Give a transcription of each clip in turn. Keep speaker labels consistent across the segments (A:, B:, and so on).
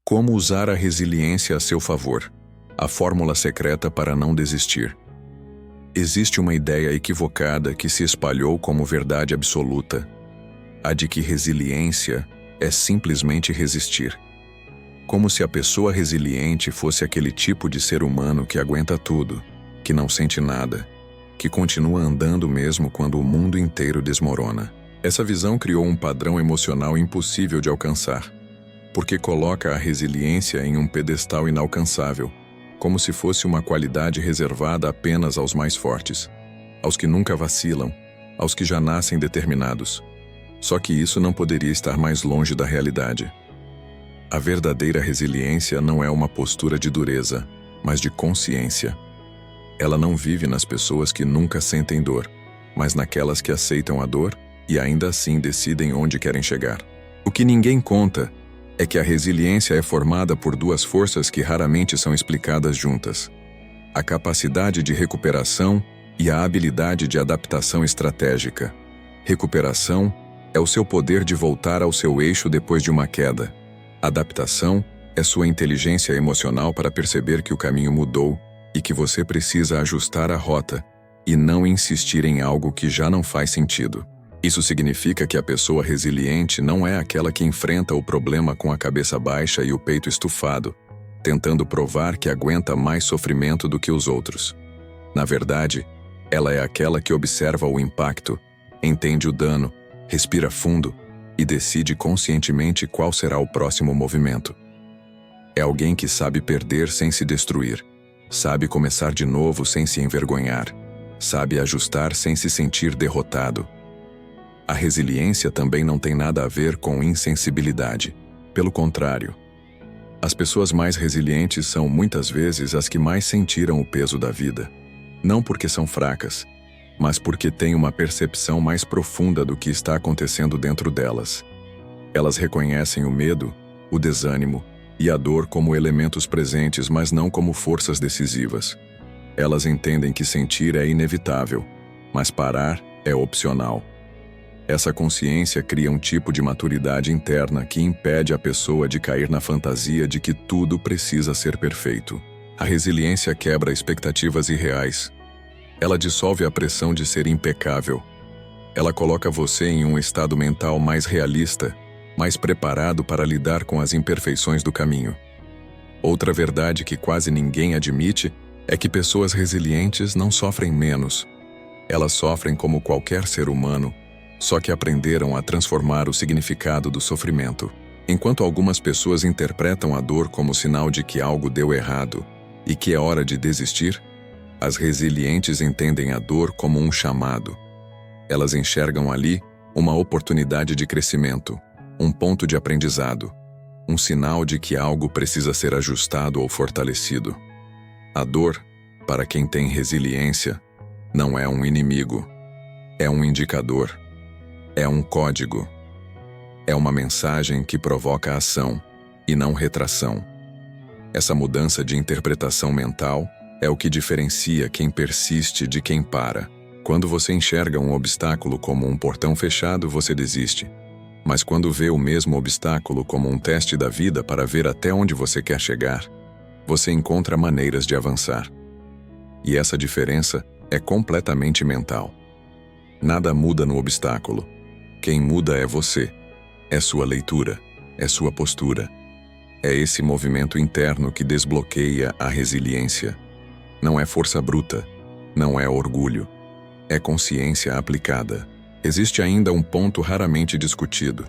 A: Como usar a resiliência a seu favor? A fórmula secreta para não desistir. Existe uma ideia equivocada que se espalhou como verdade absoluta, a de que resiliência é simplesmente resistir. Como se a pessoa resiliente fosse aquele tipo de ser humano que aguenta tudo, que não sente nada, que continua andando mesmo quando o mundo inteiro desmorona. Essa visão criou um padrão emocional impossível de alcançar, porque coloca a resiliência em um pedestal inalcançável, como se fosse uma qualidade reservada apenas aos mais fortes, aos que nunca vacilam, aos que já nascem determinados. Só que isso não poderia estar mais longe da realidade. A verdadeira resiliência não é uma postura de dureza, mas de consciência. Ela não vive nas pessoas que nunca sentem dor, mas naquelas que aceitam a dor e ainda assim decidem onde querem chegar. O que ninguém conta é que a resiliência é formada por duas forças que raramente são explicadas juntas: a capacidade de recuperação e a habilidade de adaptação estratégica. Recuperação é o seu poder de voltar ao seu eixo depois de uma queda. Adaptação é sua inteligência emocional para perceber que o caminho mudou e que você precisa ajustar a rota e não insistir em algo que já não faz sentido. Isso significa que a pessoa resiliente não é aquela que enfrenta o problema com a cabeça baixa e o peito estufado, tentando provar que aguenta mais sofrimento do que os outros. Na verdade, ela é aquela que observa o impacto, entende o dano, respira fundo e decide conscientemente qual será o próximo movimento. É alguém que sabe perder sem se destruir, sabe começar de novo sem se envergonhar, sabe ajustar sem se sentir derrotado. A resiliência também não tem nada a ver com insensibilidade. Pelo contrário, as pessoas mais resilientes são muitas vezes as que mais sentiram o peso da vida. Não porque são fracas, mas porque têm uma percepção mais profunda do que está acontecendo dentro delas. Elas reconhecem o medo, o desânimo e a dor como elementos presentes, mas não como forças decisivas. Elas entendem que sentir é inevitável, mas parar é opcional. Essa consciência cria um tipo de maturidade interna que impede a pessoa de cair na fantasia de que tudo precisa ser perfeito. A resiliência quebra expectativas irreais. Ela dissolve a pressão de ser impecável. Ela coloca você em um estado mental mais realista, mais preparado para lidar com as imperfeições do caminho. Outra verdade que quase ninguém admite é que pessoas resilientes não sofrem menos. Elas sofrem como qualquer ser humano, só que aprenderam a transformar o significado do sofrimento. Enquanto algumas pessoas interpretam a dor como sinal de que algo deu errado e que é hora de desistir, as resilientes entendem a dor como um chamado. Elas enxergam ali uma oportunidade de crescimento, um ponto de aprendizado, um sinal de que algo precisa ser ajustado ou fortalecido. A dor, para quem tem resiliência, não é um inimigo, é um indicador. É um código. É uma mensagem que provoca ação, e não retração. Essa mudança de interpretação mental é o que diferencia quem persiste de quem para. Quando você enxerga um obstáculo como um portão fechado, você desiste. Mas quando vê o mesmo obstáculo como um teste da vida para ver até onde você quer chegar, você encontra maneiras de avançar. E essa diferença é completamente mental. Nada muda no obstáculo. Quem muda é você, é sua leitura, é sua postura. É esse movimento interno que desbloqueia a resiliência. Não é força bruta, não é orgulho, é consciência aplicada. Existe ainda um ponto raramente discutido.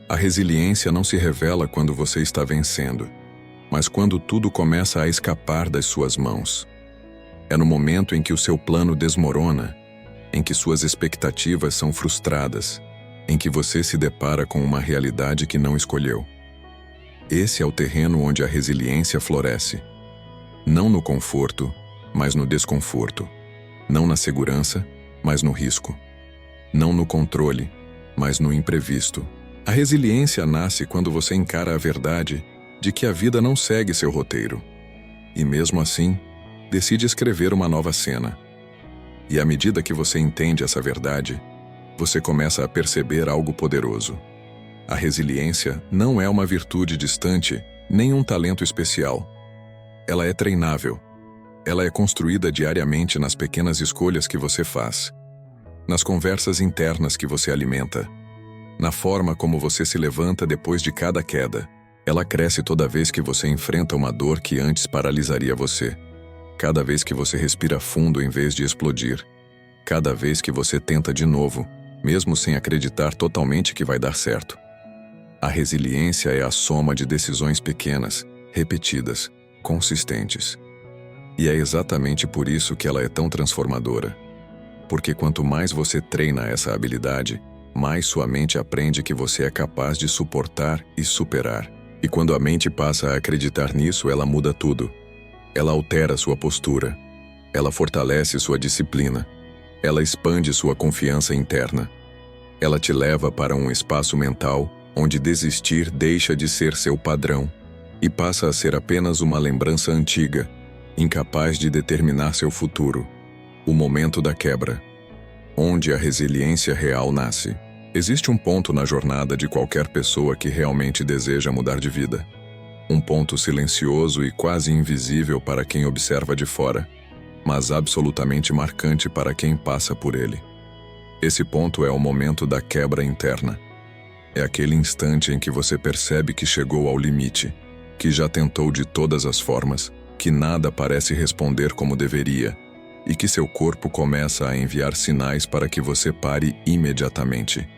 A: A resiliência não se revela quando você está vencendo, mas quando tudo começa a escapar das suas mãos. É no momento em que o seu plano desmorona, em que suas expectativas são frustradas, em que você se depara com uma realidade que não escolheu. Esse é o terreno onde a resiliência floresce. Não no conforto, mas no desconforto. Não na segurança, mas no risco. Não no controle, mas no imprevisto. A resiliência nasce quando você encara a verdade de que a vida não segue seu roteiro. E mesmo assim, decide escrever uma nova cena. E à medida que você entende essa verdade, você começa a perceber algo poderoso. A resiliência não é uma virtude distante Nenhum talento especial. Ela é treinável. Ela é construída diariamente nas pequenas escolhas que você faz, nas conversas internas que você alimenta, na forma como você se levanta depois de cada queda. Ela cresce toda vez que você enfrenta uma dor que antes paralisaria você. Cada vez que você respira fundo em vez de explodir. Cada vez que você tenta de novo, mesmo sem acreditar totalmente que vai dar certo. A resiliência é a soma de decisões pequenas, repetidas, consistentes. E é exatamente por isso que ela é tão transformadora. Porque quanto mais você treina essa habilidade, mais sua mente aprende que você é capaz de suportar e superar. E quando a mente passa a acreditar nisso, ela muda tudo. Ela altera sua postura. Ela fortalece sua disciplina. Ela expande sua confiança interna. Ela te leva para um espaço mental onde desistir deixa de ser seu padrão e passa a ser apenas uma lembrança antiga, incapaz de determinar seu futuro. O momento da quebra, onde a resiliência real nasce. Existe um ponto na jornada de qualquer pessoa que realmente deseja mudar de vida. Um ponto silencioso e quase invisível para quem observa de fora, mas absolutamente marcante para quem passa por ele. Esse ponto é o momento da quebra interna. É aquele instante em que você percebe que chegou ao limite, que já tentou de todas as formas, que nada parece responder como deveria, e que seu corpo começa a enviar sinais para que você pare imediatamente.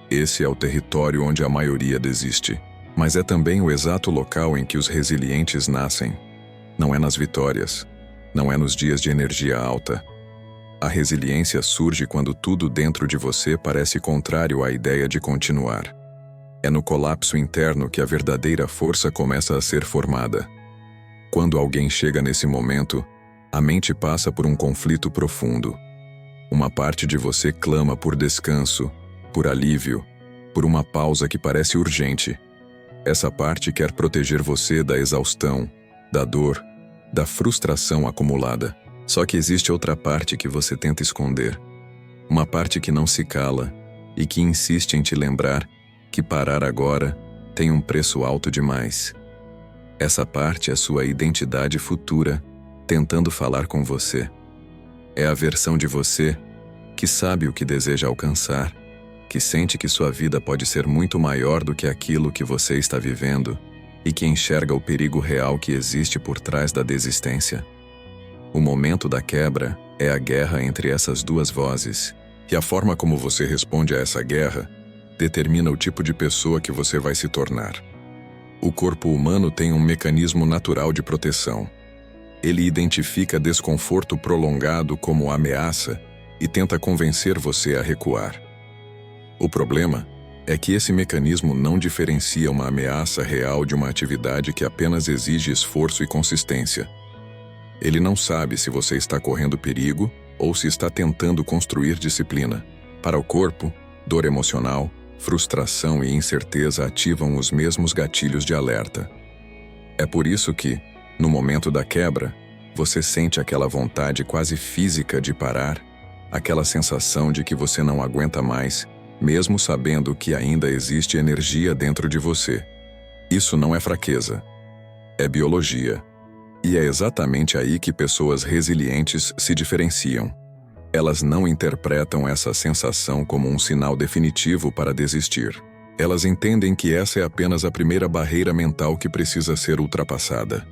A: Esse é o território onde a maioria desiste, mas é também o exato local em que os resilientes nascem. Não é nas vitórias, não é nos dias de energia alta. A resiliência surge quando tudo dentro de você parece contrário à ideia de continuar. É no colapso interno que a verdadeira força começa a ser formada. Quando alguém chega nesse momento, a mente passa por um conflito profundo. Uma parte de você clama por descanso, por alívio, por uma pausa que parece urgente. Essa parte quer proteger você da exaustão, da dor, da frustração acumulada. Só que existe outra parte que você tenta esconder. Uma parte que não se cala e que insiste em te lembrar que parar agora tem um preço alto demais. Essa parte é sua identidade futura, tentando falar com você. É a versão de você que sabe o que deseja alcançar, que sente que sua vida pode ser muito maior do que aquilo que você está vivendo e que enxerga o perigo real que existe por trás da desistência. O momento da quebra é a guerra entre essas duas vozes, e a forma como você responde a essa guerra determina o tipo de pessoa que você vai se tornar. O corpo humano tem um mecanismo natural de proteção. Ele identifica desconforto prolongado como ameaça e tenta convencer você a recuar. O problema é que esse mecanismo não diferencia uma ameaça real de uma atividade que apenas exige esforço e consistência. Ele não sabe se você está correndo perigo ou se está tentando construir disciplina. Para o corpo, dor emocional, frustração e incerteza ativam os mesmos gatilhos de alerta. É por isso que, no momento da quebra, você sente aquela vontade quase física de parar, aquela sensação de que você não aguenta mais, mesmo sabendo que ainda existe energia dentro de você. Isso não é fraqueza. É biologia. E é exatamente aí que pessoas resilientes se diferenciam. Elas não interpretam essa sensação como um sinal definitivo para desistir. Elas entendem que essa é apenas a primeira barreira mental que precisa ser ultrapassada.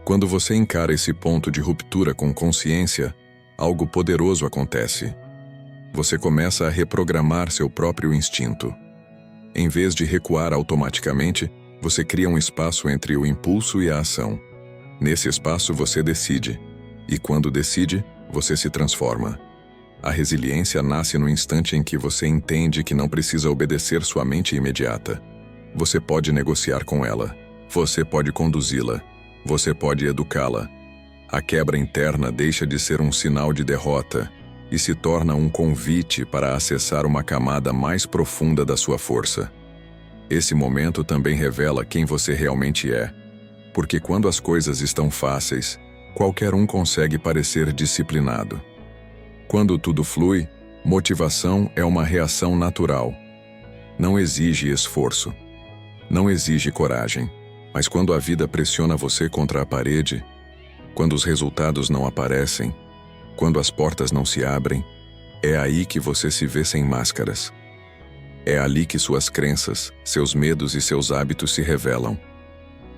A: Quando você encara esse ponto de ruptura com consciência, algo poderoso acontece. Você começa a reprogramar seu próprio instinto. Em vez de recuar automaticamente, você cria um espaço entre o impulso e a ação. Nesse espaço você decide, e quando decide, você se transforma. A resiliência nasce no instante em que você entende que não precisa obedecer sua mente imediata. Você pode negociar com ela, você pode conduzi-la, você pode educá-la. A quebra interna deixa de ser um sinal de derrota e se torna um convite para acessar uma camada mais profunda da sua força. Esse momento também revela quem você realmente é, porque quando as coisas estão fáceis, qualquer um consegue parecer disciplinado. Quando tudo flui, motivação é uma reação natural. Não exige esforço. Não exige coragem. Mas quando a vida pressiona você contra a parede, quando os resultados não aparecem, quando as portas não se abrem, é aí que você se vê sem máscaras. É ali que suas crenças, seus medos e seus hábitos se revelam.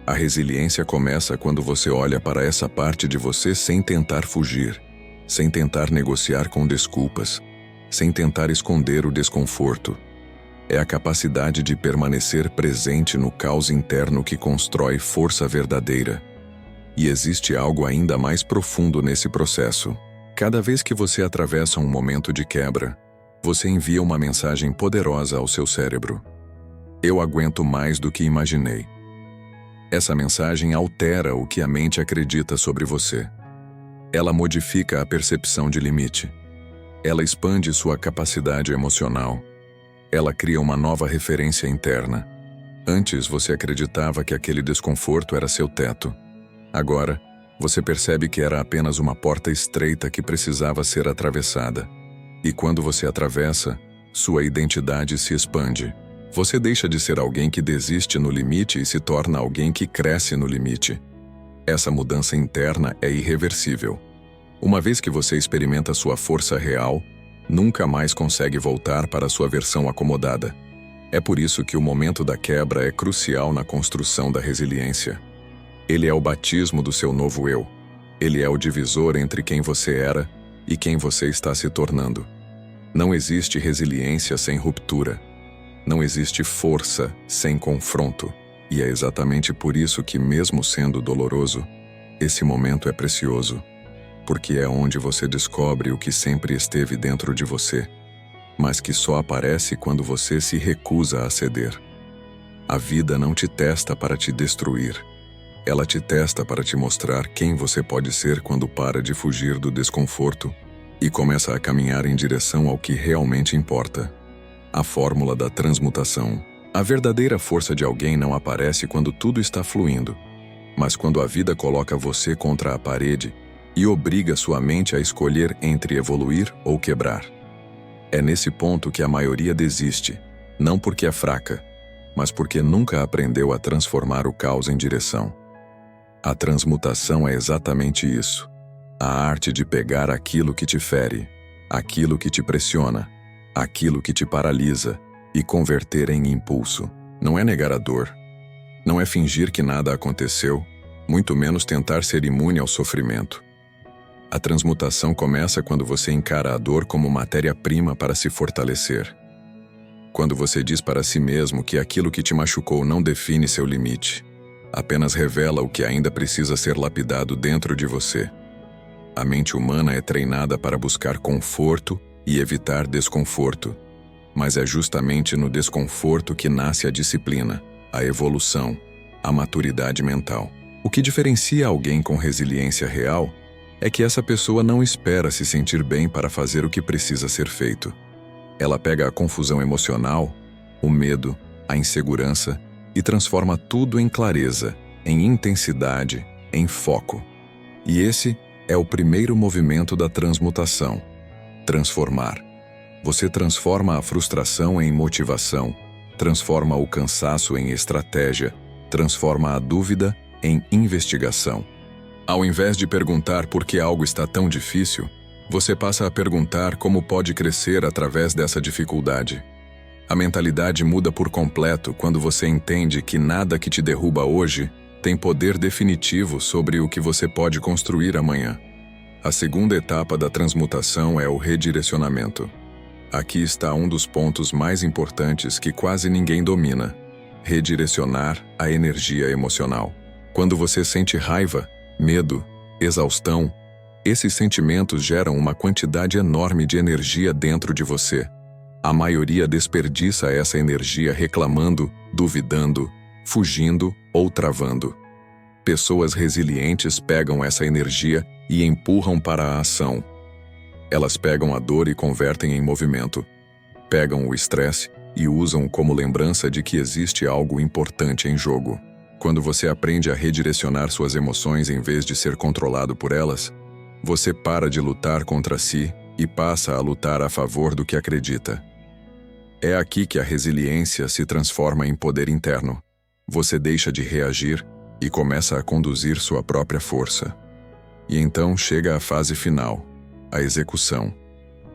A: A resiliência começa quando você olha para essa parte de você sem tentar fugir, sem tentar negociar com desculpas, sem tentar esconder o desconforto. É a capacidade de permanecer presente no caos interno que constrói força verdadeira. E existe algo ainda mais profundo nesse processo. Cada vez que você atravessa um momento de quebra, você envia uma mensagem poderosa ao seu cérebro. Eu aguento mais do que imaginei. Essa mensagem altera o que a mente acredita sobre você. Ela modifica a percepção de limite. Ela expande sua capacidade emocional. Ela cria uma nova referência interna. Antes você acreditava que aquele desconforto era seu teto. Agora, você percebe que era apenas uma porta estreita que precisava ser atravessada. E quando você atravessa, sua identidade se expande. Você deixa de ser alguém que desiste no limite e se torna alguém que cresce no limite. Essa mudança interna é irreversível. Uma vez que você experimenta sua força real, nunca mais consegue voltar para sua versão acomodada. É por isso que o momento da quebra é crucial na construção da resiliência. Ele é o batismo do seu novo eu. Ele é o divisor entre quem você era e quem você está se tornando. Não existe resiliência sem ruptura. Não existe força sem confronto. E é exatamente por isso que, mesmo sendo doloroso, esse momento é precioso. Porque é onde você descobre o que sempre esteve dentro de você, mas que só aparece quando você se recusa a ceder. A vida não te testa para te destruir. Ela te testa para te mostrar quem você pode ser quando para de fugir do desconforto e começa a caminhar em direção ao que realmente importa. A fórmula da transmutação. A verdadeira força de alguém não aparece quando tudo está fluindo, mas quando a vida coloca você contra a parede e obriga sua mente a escolher entre evoluir ou quebrar. É nesse ponto que a maioria desiste, não porque é fraca, mas porque nunca aprendeu a transformar o caos em direção. A transmutação é exatamente isso. A arte de pegar aquilo que te fere, aquilo que te pressiona, aquilo que te paralisa e converter em impulso. Não é negar a dor. Não é fingir que nada aconteceu, muito menos tentar ser imune ao sofrimento. A transmutação começa quando você encara a dor como matéria-prima para se fortalecer. Quando você diz para si mesmo que aquilo que te machucou não define seu limite, apenas revela o que ainda precisa ser lapidado dentro de você. A mente humana é treinada para buscar conforto e evitar desconforto, mas é justamente no desconforto que nasce a disciplina, a evolução, a maturidade mental. O que diferencia alguém com resiliência real é que essa pessoa não espera se sentir bem para fazer o que precisa ser feito. Ela pega a confusão emocional, o medo, a insegurança e transforma tudo em clareza, em intensidade, em foco. E esse é o primeiro movimento da transmutação. Transformar. Você transforma a frustração em motivação, transforma o cansaço em estratégia, transforma a dúvida em investigação. Ao invés de perguntar por que algo está tão difícil, você passa a perguntar como pode crescer através dessa dificuldade. A mentalidade muda por completo quando você entende que nada que te derruba hoje tem poder definitivo sobre o que você pode construir amanhã. A segunda etapa da transmutação é o redirecionamento. Aqui está um dos pontos mais importantes que quase ninguém domina: redirecionar a energia emocional. Quando você sente raiva, medo, exaustão, esses sentimentos geram uma quantidade enorme de energia dentro de você. A maioria desperdiça essa energia reclamando, duvidando, fugindo ou travando. Pessoas resilientes pegam essa energia e empurram para a ação. Elas pegam a dor e convertem em movimento. Pegam o estresse e usam como lembrança de que existe algo importante em jogo. Quando você aprende a redirecionar suas emoções em vez de ser controlado por elas, você para de lutar contra si e passa a lutar a favor do que acredita. É aqui que a resiliência se transforma em poder interno. Você deixa de reagir e começa a conduzir sua própria força. E então chega a fase final, a execução.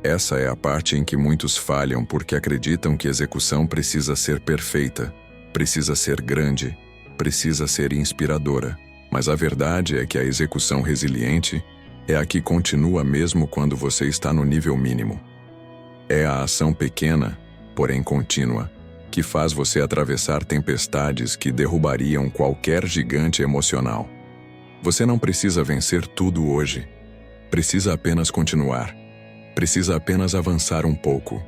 A: Essa é a parte em que muitos falham porque acreditam que a execução precisa ser perfeita, precisa ser grande, precisa ser inspiradora. Mas a verdade é que a execução resiliente é a que continua mesmo quando você está no nível mínimo. É a ação pequena, porém contínua, que faz você atravessar tempestades que derrubariam qualquer gigante emocional. Você não precisa vencer tudo hoje. Precisa apenas continuar. Precisa apenas avançar um pouco.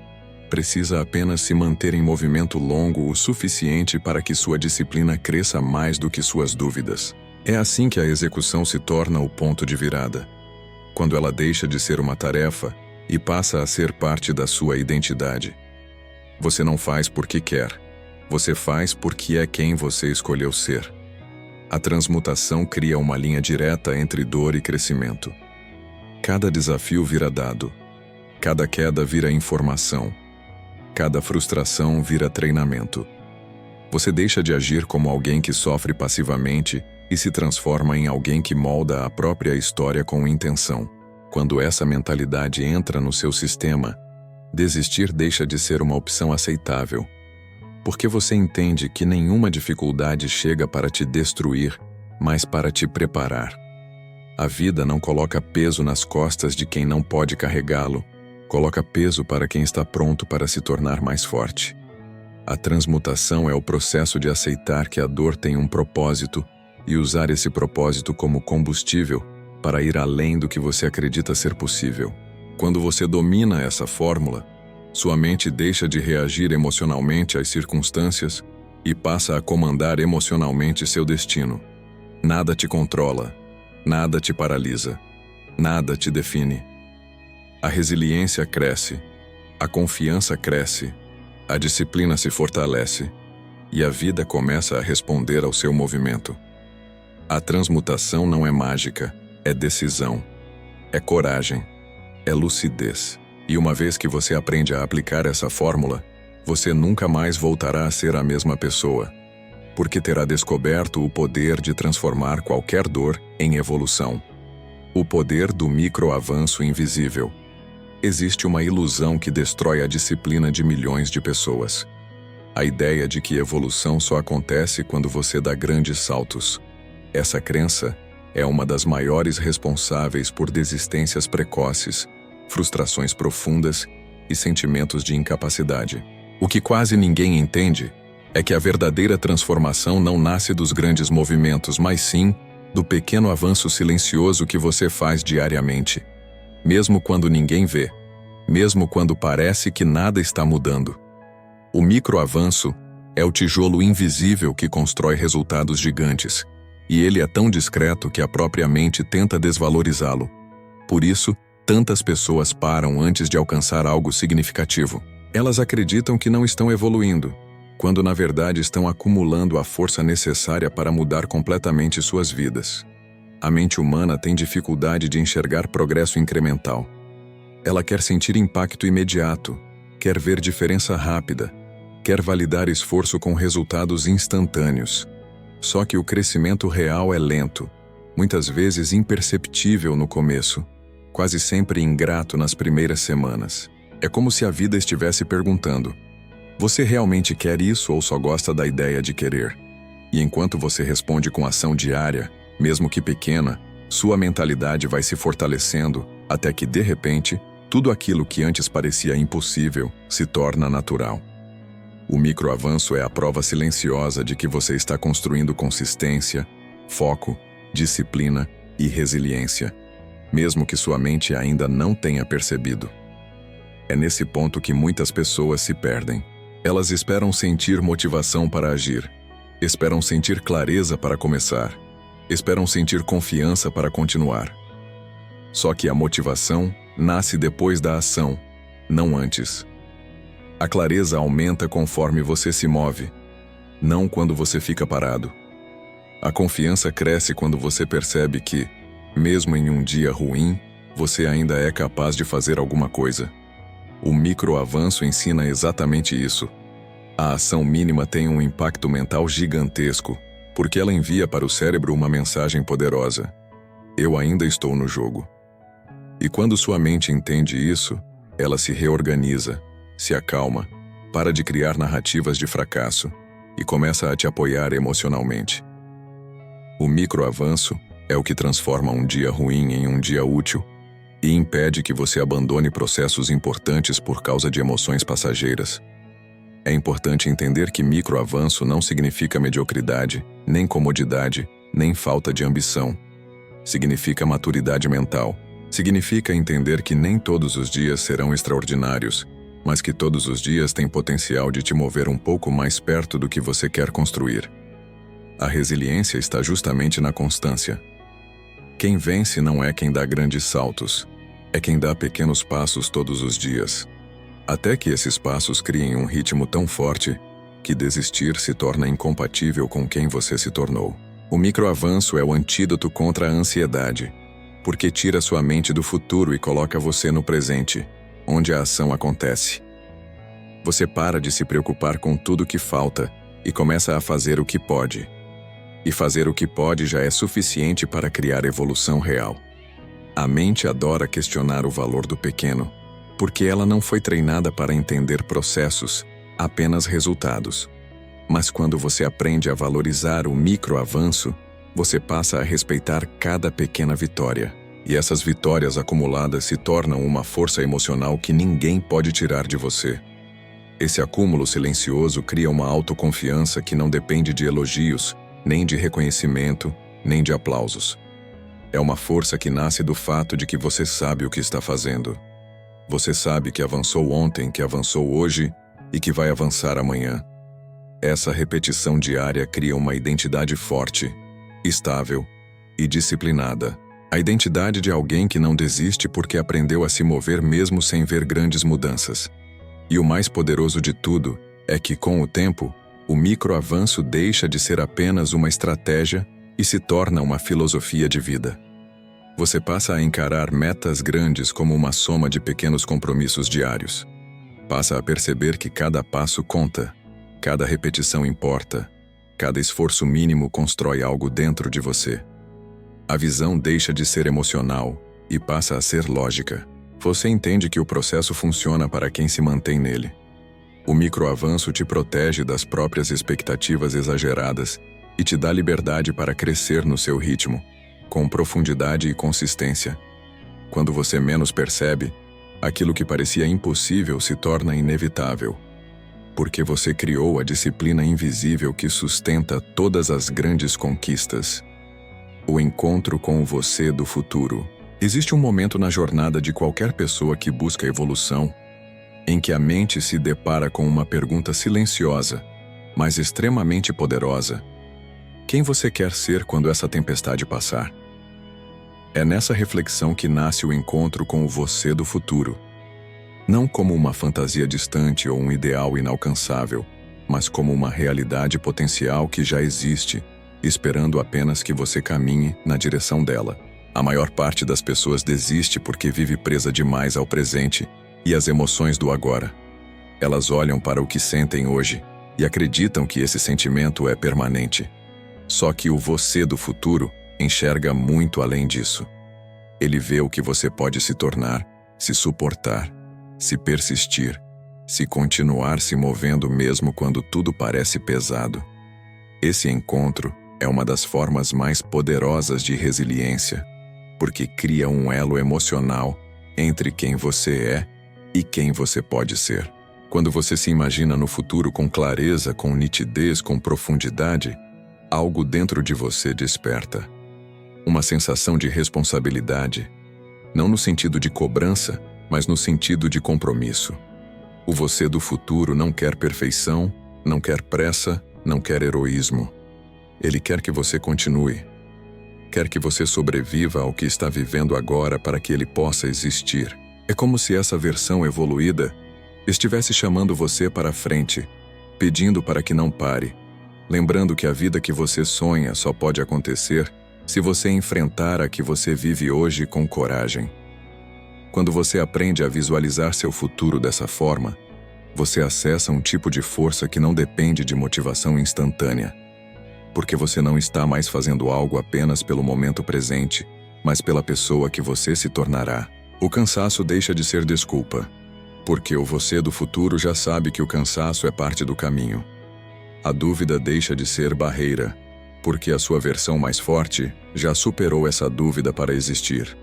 A: Precisa apenas se manter em movimento longo o suficiente para que sua disciplina cresça mais do que suas dúvidas. É assim que a execução se torna o ponto de virada. Quando ela deixa de ser uma tarefa e passa a ser parte da sua identidade. Você não faz porque quer. Você faz porque é quem você escolheu ser. A transmutação cria uma linha direta entre dor e crescimento. Cada desafio vira dado. Cada queda vira informação. Cada frustração vira treinamento. Você deixa de agir como alguém que sofre passivamente e se transforma em alguém que molda a própria história com intenção. Quando essa mentalidade entra no seu sistema, desistir deixa de ser uma opção aceitável. Porque você entende que nenhuma dificuldade chega para te destruir, mas para te preparar. A vida não coloca peso nas costas de quem não pode carregá-lo, coloca peso para quem está pronto para se tornar mais forte. A transmutação é o processo de aceitar que a dor tem um propósito e usar esse propósito como combustível para ir além do que você acredita ser possível. Quando você domina essa fórmula, sua mente deixa de reagir emocionalmente às circunstâncias e passa a comandar emocionalmente seu destino. Nada te controla, nada te paralisa, nada te define. A resiliência cresce, a confiança cresce, a disciplina se fortalece e a vida começa a responder ao seu movimento. A transmutação não é mágica, é decisão, é coragem, é lucidez. E uma vez que você aprende a aplicar essa fórmula, você nunca mais voltará a ser a mesma pessoa, porque terá descoberto o poder de transformar qualquer dor em evolução. O poder do microavanço invisível. Existe uma ilusão que destrói a disciplina de milhões de pessoas. A ideia de que evolução só acontece quando você dá grandes saltos. Essa crença é uma das maiores responsáveis por desistências precoces, frustrações profundas e sentimentos de incapacidade. O que quase ninguém entende é que a verdadeira transformação não nasce dos grandes movimentos, mas sim do pequeno avanço silencioso que você faz diariamente, mesmo quando ninguém vê, mesmo quando parece que nada está mudando. O microavanço é o tijolo invisível que constrói resultados gigantes, e ele é tão discreto que a própria mente tenta desvalorizá-lo. Por isso, tantas pessoas param antes de alcançar algo significativo. Elas acreditam que não estão evoluindo, quando na verdade estão acumulando a força necessária para mudar completamente suas vidas. A mente humana tem dificuldade de enxergar progresso incremental. Ela quer sentir impacto imediato, quer ver diferença rápida, quer validar esforço com resultados instantâneos. Só que o crescimento real é lento, muitas vezes imperceptível no começo, quase sempre ingrato nas primeiras semanas. É como se a vida estivesse perguntando: você realmente quer isso ou só gosta da ideia de querer? E enquanto você responde com ação diária, mesmo que pequena, sua mentalidade vai se fortalecendo até que, de repente, tudo aquilo que antes parecia impossível se torna natural. O microavanço é a prova silenciosa de que você está construindo consistência, foco, disciplina e resiliência, mesmo que sua mente ainda não tenha percebido. É nesse ponto que muitas pessoas se perdem. Elas esperam sentir motivação para agir, esperam sentir clareza para começar, esperam sentir confiança para continuar. Só que a motivação nasce depois da ação, não antes. A clareza aumenta conforme você se move, não quando você fica parado. A confiança cresce quando você percebe que, mesmo em um dia ruim, você ainda é capaz de fazer alguma coisa. O microavanço ensina exatamente isso. A ação mínima tem um impacto mental gigantesco, porque ela envia para o cérebro uma mensagem poderosa: eu ainda estou no jogo. E quando sua mente entende isso, ela se reorganiza, se acalma, para de criar narrativas de fracasso e começa a te apoiar emocionalmente. O microavanço é o que transforma um dia ruim em um dia útil e impede que você abandone processos importantes por causa de emoções passageiras. É importante entender que microavanço não significa mediocridade, nem comodidade, nem falta de ambição. Significa maturidade mental. Significa entender que nem todos os dias serão extraordinários, mas que todos os dias têm potencial de te mover um pouco mais perto do que você quer construir. A resiliência está justamente na constância. Quem vence não é quem dá grandes saltos, é quem dá pequenos passos todos os dias. Até que esses passos criem um ritmo tão forte que desistir se torna incompatível com quem você se tornou. O microavanço é o antídoto contra a ansiedade, porque tira sua mente do futuro e coloca você no presente, onde a ação acontece. Você para de se preocupar com tudo que falta e começa a fazer o que pode. E fazer o que pode já é suficiente para criar evolução real. A mente adora questionar o valor do pequeno, porque ela não foi treinada para entender processos, apenas resultados. Mas quando você aprende a valorizar o microavanço, você passa a respeitar cada pequena vitória. E essas vitórias acumuladas se tornam uma força emocional que ninguém pode tirar de você. Esse acúmulo silencioso cria uma autoconfiança que não depende de elogios, nem de reconhecimento, nem de aplausos. É uma força que nasce do fato de que você sabe o que está fazendo. Você sabe que avançou ontem, que avançou hoje e que vai avançar amanhã. Essa repetição diária cria uma identidade forte, estável e disciplinada. A identidade de alguém que não desiste porque aprendeu a se mover mesmo sem ver grandes mudanças. E o mais poderoso de tudo é que, com o tempo, o microavanço deixa de ser apenas uma estratégia e se torna uma filosofia de vida. Você passa a encarar metas grandes como uma soma de pequenos compromissos diários. Passa a perceber que cada passo conta, cada repetição importa, cada esforço mínimo constrói algo dentro de você. A visão deixa de ser emocional e passa a ser lógica. Você entende que o processo funciona para quem se mantém nele. O microavanço te protege das próprias expectativas exageradas e te dá liberdade para crescer no seu ritmo, com profundidade e consistência. Quando você menos percebe, aquilo que parecia impossível se torna inevitável, porque você criou a disciplina invisível que sustenta todas as grandes conquistas. O encontro com o você do futuro. Existe um momento na jornada de qualquer pessoa que busca evolução, em que a mente se depara com uma pergunta silenciosa, mas extremamente poderosa: quem você quer ser quando essa tempestade passar? É nessa reflexão que nasce o encontro com o você do futuro. Não como uma fantasia distante ou um ideal inalcançável, mas como uma realidade potencial que já existe, esperando apenas que você caminhe na direção dela. A maior parte das pessoas desiste porque vive presa demais ao presente e às emoções do agora. Elas olham para o que sentem hoje e acreditam que esse sentimento é permanente. Só que o você do futuro enxerga muito além disso. Ele vê o que você pode se tornar, se suportar, se persistir, se continuar se movendo mesmo quando tudo parece pesado. Esse encontro é uma das formas mais poderosas de resiliência, porque cria um elo emocional entre quem você é e quem você pode ser. Quando você se imagina no futuro com clareza, com nitidez, com profundidade, algo dentro de você desperta. Uma sensação de responsabilidade, não no sentido de cobrança, mas no sentido de compromisso. O você do futuro não quer perfeição, não quer pressa, não quer heroísmo. Ele quer que você continue. Quer que você sobreviva ao que está vivendo agora para que ele possa existir. É como se essa versão evoluída estivesse chamando você para a frente, pedindo para que não pare, lembrando que a vida que você sonha só pode acontecer se você enfrentar a que você vive hoje com coragem. Quando você aprende a visualizar seu futuro dessa forma, Você acessa um tipo de força que não depende de motivação instantânea, porque você não está mais fazendo algo apenas pelo momento presente, mas pela pessoa que você se tornará. O cansaço deixa de ser desculpa, porque o você do futuro já sabe que o cansaço é parte do caminho. A dúvida deixa de ser barreira, porque a sua versão mais forte já superou essa dúvida para existir.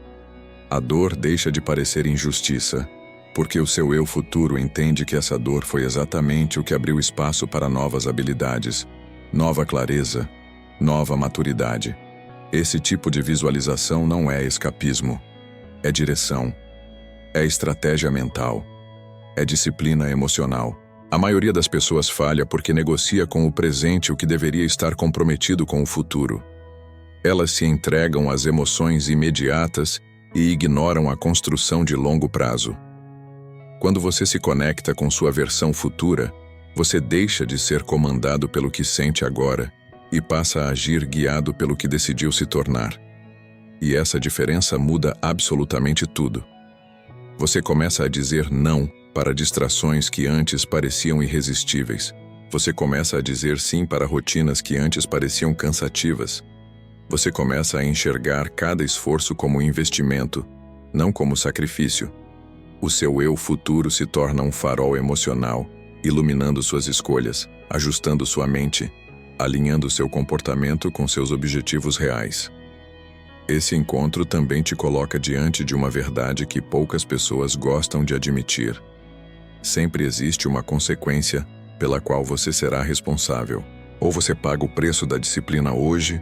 A: A dor deixa de parecer injustiça, porque o seu eu futuro entende que essa dor foi exatamente o que abriu espaço para novas habilidades, nova clareza, nova maturidade. Esse tipo de visualização não é escapismo, é direção, é estratégia mental, é disciplina emocional. A maioria das pessoas falha porque negocia com o presente o que deveria estar comprometido com o futuro. Elas se entregam às emoções imediatas e ignoram a construção de longo prazo. Quando você se conecta com sua versão futura, você deixa de ser comandado pelo que sente agora e passa a agir guiado pelo que decidiu se tornar. E essa diferença muda absolutamente tudo. Você começa a dizer não para distrações que antes pareciam irresistíveis. Você começa a dizer sim para rotinas que antes pareciam cansativas. Você começa a enxergar cada esforço como investimento, não como sacrifício. O seu eu futuro se torna um farol emocional, iluminando suas escolhas, ajustando sua mente, alinhando seu comportamento com seus objetivos reais. Esse encontro também te coloca diante de uma verdade que poucas pessoas gostam de admitir. Sempre existe uma consequência pela qual você será responsável. Ou você paga o preço da disciplina hoje,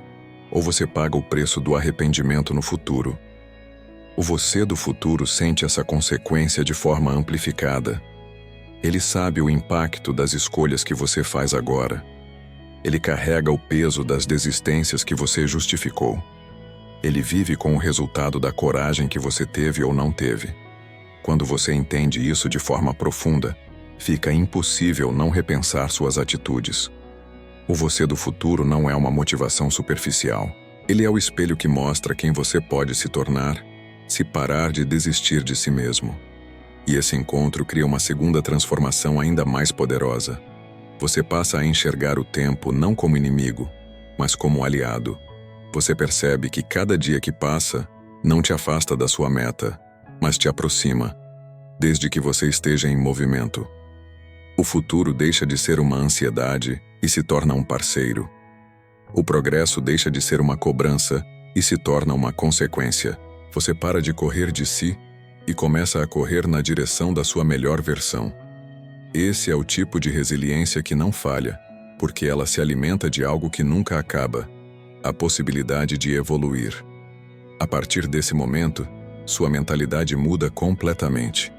A: ou você paga o preço do arrependimento no futuro. O você do futuro sente essa consequência de forma amplificada. Ele sabe o impacto das escolhas que você faz agora. Ele carrega o peso das desistências que você justificou. Ele vive com o resultado da coragem que você teve ou não teve. Quando você entende isso de forma profunda, fica impossível não repensar suas atitudes. O você do futuro não é uma motivação superficial. Ele é o espelho que mostra quem você pode se tornar se parar de desistir de si mesmo. E esse encontro cria uma segunda transformação ainda mais poderosa. Você passa a enxergar o tempo não como inimigo, mas como aliado. Você percebe que cada dia que passa não te afasta da sua meta, mas te aproxima, desde que você esteja em movimento. O futuro deixa de ser uma ansiedade e se torna um parceiro. O progresso deixa de ser uma cobrança e se torna uma consequência. Você para de correr de si e começa a correr na direção da sua melhor versão. Esse é o tipo de resiliência que não falha, porque ela se alimenta de algo que nunca acaba, a possibilidade de evoluir. A partir desse momento, sua mentalidade muda completamente.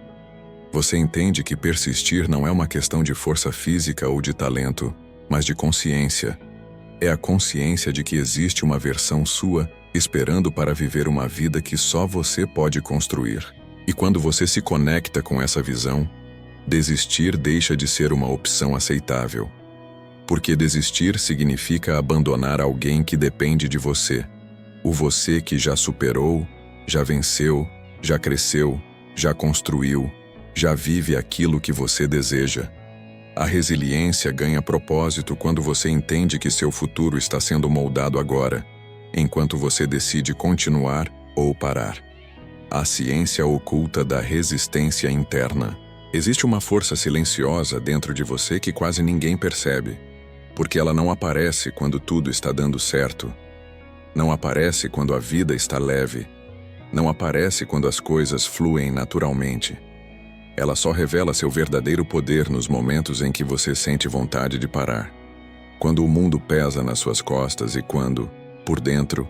A: Você entende que persistir não é uma questão de força física ou de talento, mas de consciência. É a consciência de que existe uma versão sua esperando para viver uma vida que só você pode construir. E quando você se conecta com essa visão, desistir deixa de ser uma opção aceitável. Porque desistir significa abandonar alguém que depende de você. O você que já superou, já venceu, já cresceu, já construiu, já vive aquilo que você deseja. A resiliência ganha propósito quando você entende que seu futuro está sendo moldado agora, enquanto você decide continuar ou parar. A ciência oculta da resistência interna. Existe uma força silenciosa dentro de você que quase ninguém percebe, porque ela não aparece quando tudo está dando certo. Não aparece quando a vida está leve. Não aparece quando as coisas fluem naturalmente. Ela só revela seu verdadeiro poder nos momentos em que você sente vontade de parar. Quando o mundo pesa nas suas costas e quando, por dentro,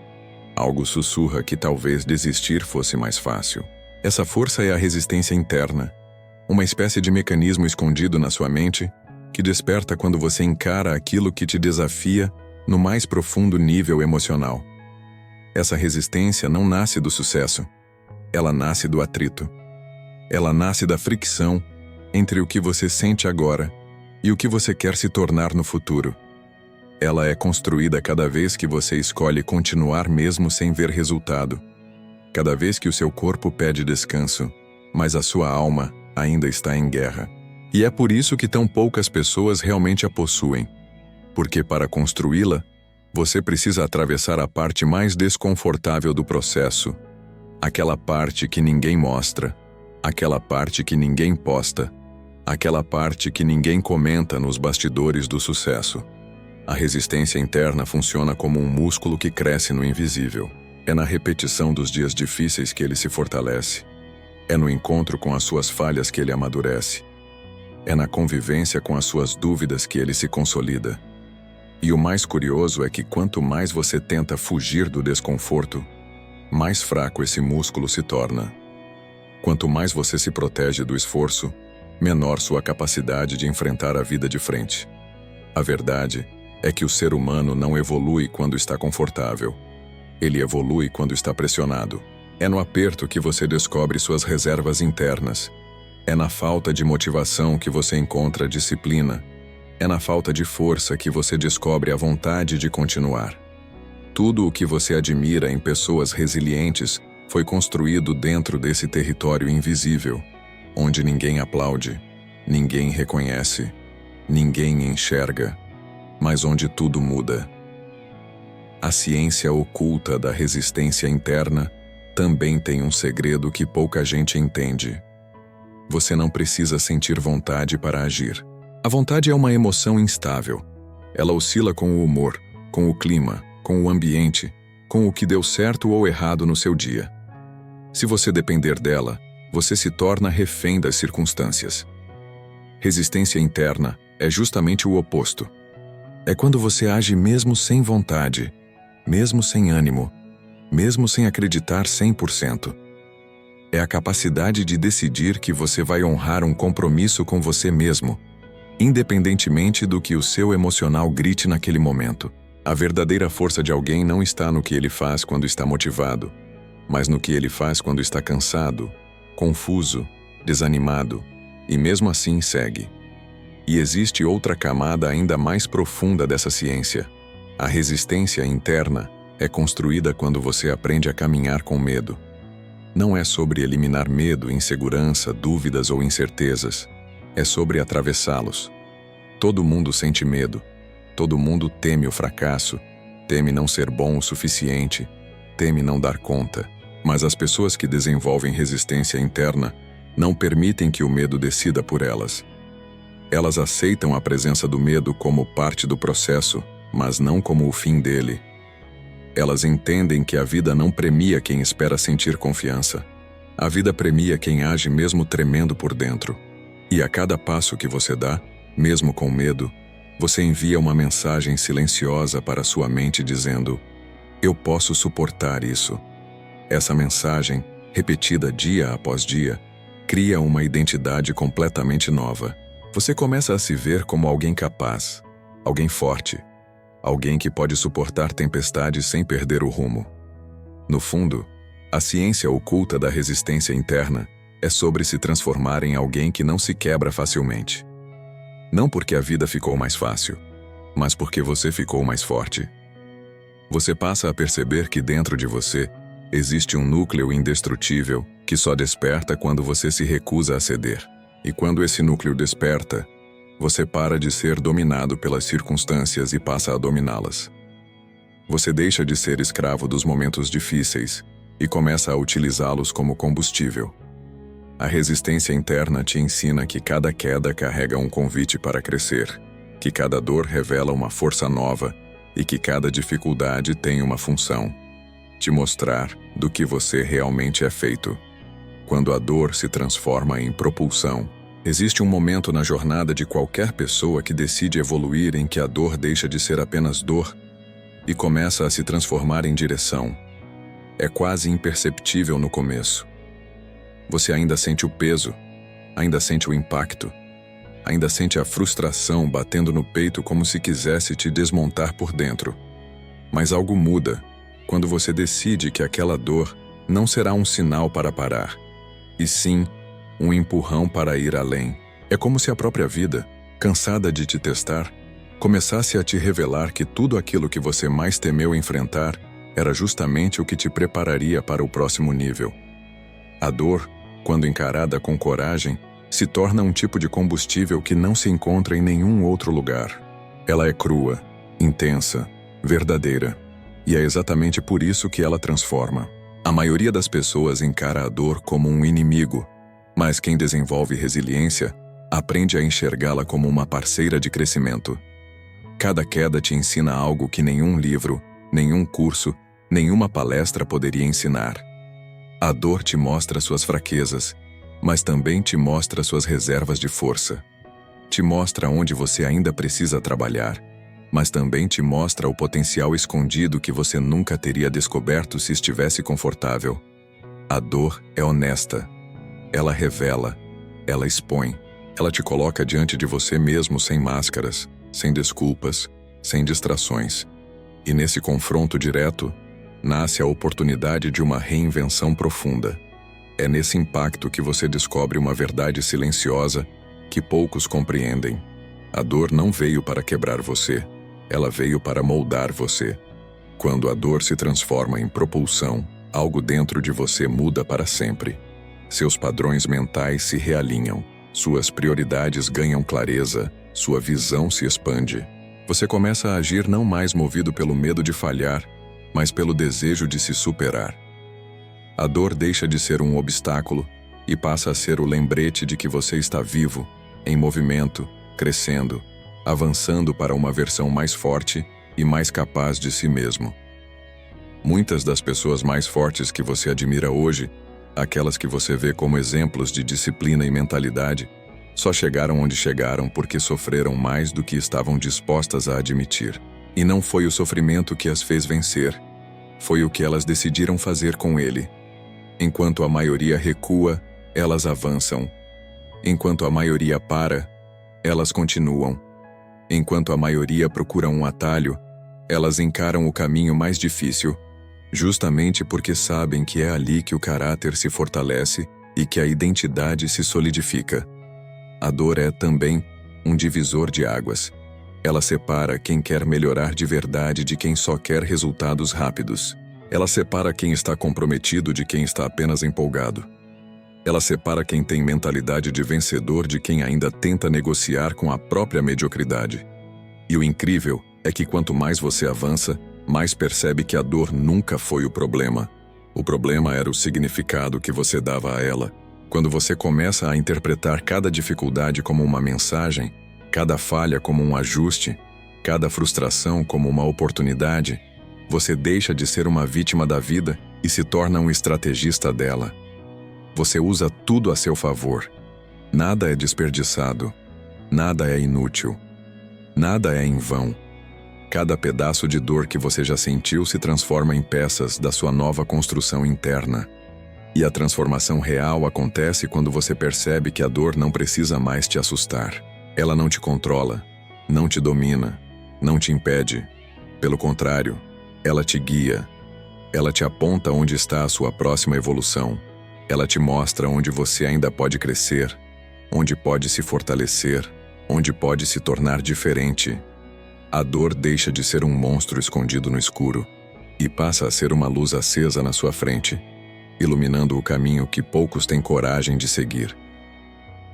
A: algo sussurra que talvez desistir fosse mais fácil. Essa força é a resistência interna, uma espécie de mecanismo escondido na sua mente que desperta quando você encara aquilo que te desafia no mais profundo nível emocional. Essa resistência não nasce do sucesso, ela nasce do atrito. Ela nasce da fricção entre o que você sente agora e o que você quer se tornar no futuro. Ela é construída cada vez que você escolhe continuar mesmo sem ver resultado. Cada vez que o seu corpo pede descanso, mas a sua alma ainda está em guerra. E é por isso que tão poucas pessoas realmente a possuem. Porque para construí-la, você precisa atravessar a parte mais desconfortável do processo, aquela parte que ninguém mostra, aquela parte que ninguém posta, aquela parte que ninguém comenta nos bastidores do sucesso. A resistência interna funciona como um músculo que cresce no invisível. É na repetição dos dias difíceis que ele se fortalece. É no encontro com as suas falhas que ele amadurece. É na convivência com as suas dúvidas que ele se consolida. E o mais curioso é que quanto mais você tenta fugir do desconforto, mais fraco esse músculo se torna. Quanto mais você se protege do esforço, menor sua capacidade de enfrentar a vida de frente. A verdade é que o ser humano não evolui quando está confortável. Ele evolui quando está pressionado. É no aperto que você descobre suas reservas internas. É na falta de motivação que você encontra a disciplina. É na falta de força que você descobre a vontade de continuar. Tudo o que você admira em pessoas resilientes foi construído dentro desse território invisível, onde ninguém aplaude, ninguém reconhece, ninguém enxerga, mas onde tudo muda. A ciência oculta da resistência interna também tem um segredo que pouca gente entende. Você não precisa sentir vontade para agir. A vontade é uma emoção instável. Ela oscila com o humor, com o clima, com o ambiente, com o que deu certo ou errado no seu dia. Se você depender dela, você se torna refém das circunstâncias. Resistência interna é justamente o oposto. É quando você age mesmo sem vontade, mesmo sem ânimo, mesmo sem acreditar 100%. É a capacidade de decidir que você vai honrar um compromisso com você mesmo, independentemente do que o seu emocional grite naquele momento. A verdadeira força de alguém não está no que ele faz quando está motivado, mas no que ele faz quando está cansado, confuso, desanimado, e mesmo assim segue. E existe outra camada ainda mais profunda dessa ciência. A resistência interna é construída quando você aprende a caminhar com medo. Não é sobre eliminar medo, insegurança, dúvidas ou incertezas. É sobre atravessá-los. Todo mundo sente medo. Todo mundo teme o fracasso, teme não ser bom o suficiente, teme não dar conta. Mas as pessoas que desenvolvem resistência interna não permitem que o medo decida por elas. Elas aceitam a presença do medo como parte do processo, mas não como o fim dele. Elas entendem que a vida não premia quem espera sentir confiança. A vida premia quem age mesmo tremendo por dentro. E a cada passo que você dá, mesmo com medo, você envia uma mensagem silenciosa para sua mente dizendo: eu posso suportar isso. Essa mensagem, repetida dia após dia, cria uma identidade completamente nova. Você começa a se ver como alguém capaz, alguém forte, alguém que pode suportar tempestades sem perder o rumo. No fundo, a ciência oculta da resistência interna é sobre se transformar em alguém que não se quebra facilmente. Não porque a vida ficou mais fácil, mas porque você ficou mais forte. Você passa a perceber que dentro de você existe um núcleo indestrutível que só desperta quando você se recusa a ceder. E quando esse núcleo desperta, você para de ser dominado pelas circunstâncias e passa a dominá-las. Você deixa de ser escravo dos momentos difíceis e começa a utilizá-los como combustível. A resistência interna te ensina que cada queda carrega um convite para crescer, que cada dor revela uma força nova e que cada dificuldade tem uma função: te mostrar do que você realmente é feito. Quando a dor se transforma em propulsão, existe um momento na jornada de qualquer pessoa que decide evoluir em que a dor deixa de ser apenas dor e começa a se transformar em direção. É quase imperceptível no começo. Você ainda sente o peso, ainda sente o impacto, ainda sente a frustração batendo no peito como se quisesse te desmontar por dentro. Mas algo muda quando você decide que aquela dor não será um sinal para parar, e sim um empurrão para ir além. É como se a própria vida, cansada de te testar, começasse a te revelar que tudo aquilo que você mais temeu enfrentar era justamente o que te prepararia para o próximo nível. A dor, quando encarada com coragem, Se torna um tipo de combustível que não se encontra em nenhum outro lugar. Ela é crua, intensa, verdadeira. E é exatamente por isso que ela transforma. A maioria das pessoas encara a dor como um inimigo, mas quem desenvolve resiliência aprende a enxergá-la como uma parceira de crescimento. Cada queda te ensina algo que nenhum livro, nenhum curso, nenhuma palestra poderia ensinar. A dor te mostra suas fraquezas, mas também te mostra suas reservas de força. Te mostra onde você ainda precisa trabalhar, mas também te mostra o potencial escondido que você nunca teria descoberto se estivesse confortável. A dor é honesta. Ela revela, ela expõe, ela te coloca diante de você mesmo sem máscaras, sem desculpas, sem distrações. E nesse confronto direto, nasce a oportunidade de uma reinvenção profunda. É nesse impacto que você descobre uma verdade silenciosa que poucos compreendem. A dor não veio para quebrar você, ela veio para moldar você. Quando a dor se transforma em propulsão, algo dentro de você muda para sempre. Seus padrões mentais se realinham, suas prioridades ganham clareza, sua visão se expande. Você começa a agir não mais movido pelo medo de falhar, mas pelo desejo de se superar. A dor deixa de ser um obstáculo e passa a ser o lembrete de que você está vivo, em movimento, crescendo, avançando para uma versão mais forte e mais capaz de si mesmo. Muitas das pessoas mais fortes que você admira hoje, aquelas que você vê como exemplos de disciplina e mentalidade, só chegaram onde chegaram porque sofreram mais do que estavam dispostas a admitir. E não foi o sofrimento que as fez vencer, foi o que elas decidiram fazer com ele. Enquanto a maioria recua, elas avançam. Enquanto a maioria para, elas continuam. Enquanto a maioria procura um atalho, elas encaram o caminho mais difícil, justamente porque sabem que é ali que o caráter se fortalece e que a identidade se solidifica. A dor é, também, um divisor de águas. Ela separa quem quer melhorar de verdade de quem só quer resultados rápidos. Ela separa quem está comprometido de quem está apenas empolgado. Ela separa quem tem mentalidade de vencedor de quem ainda tenta negociar com a própria mediocridade. E o incrível é que quanto mais você avança, mais percebe que a dor nunca foi o problema. O problema era o significado que você dava a ela. Quando você começa a interpretar cada dificuldade como uma mensagem, cada falha como um ajuste, cada frustração como uma oportunidade, você deixa de ser uma vítima da vida e se torna um estrategista dela. Você usa tudo a seu favor. Nada é desperdiçado. Nada é inútil. Nada é em vão. Cada pedaço de dor que você já sentiu se transforma em peças da sua nova construção interna. E a transformação real acontece quando você percebe que a dor não precisa mais te assustar. Ela não te controla, não te domina, não te impede. Pelo contrário, ela te guia. Ela te aponta onde está a sua próxima evolução. Ela te mostra onde você ainda pode crescer, onde pode se fortalecer, onde pode se tornar diferente. A dor deixa de ser um monstro escondido no escuro e passa a ser uma luz acesa na sua frente, iluminando o caminho que poucos têm coragem de seguir.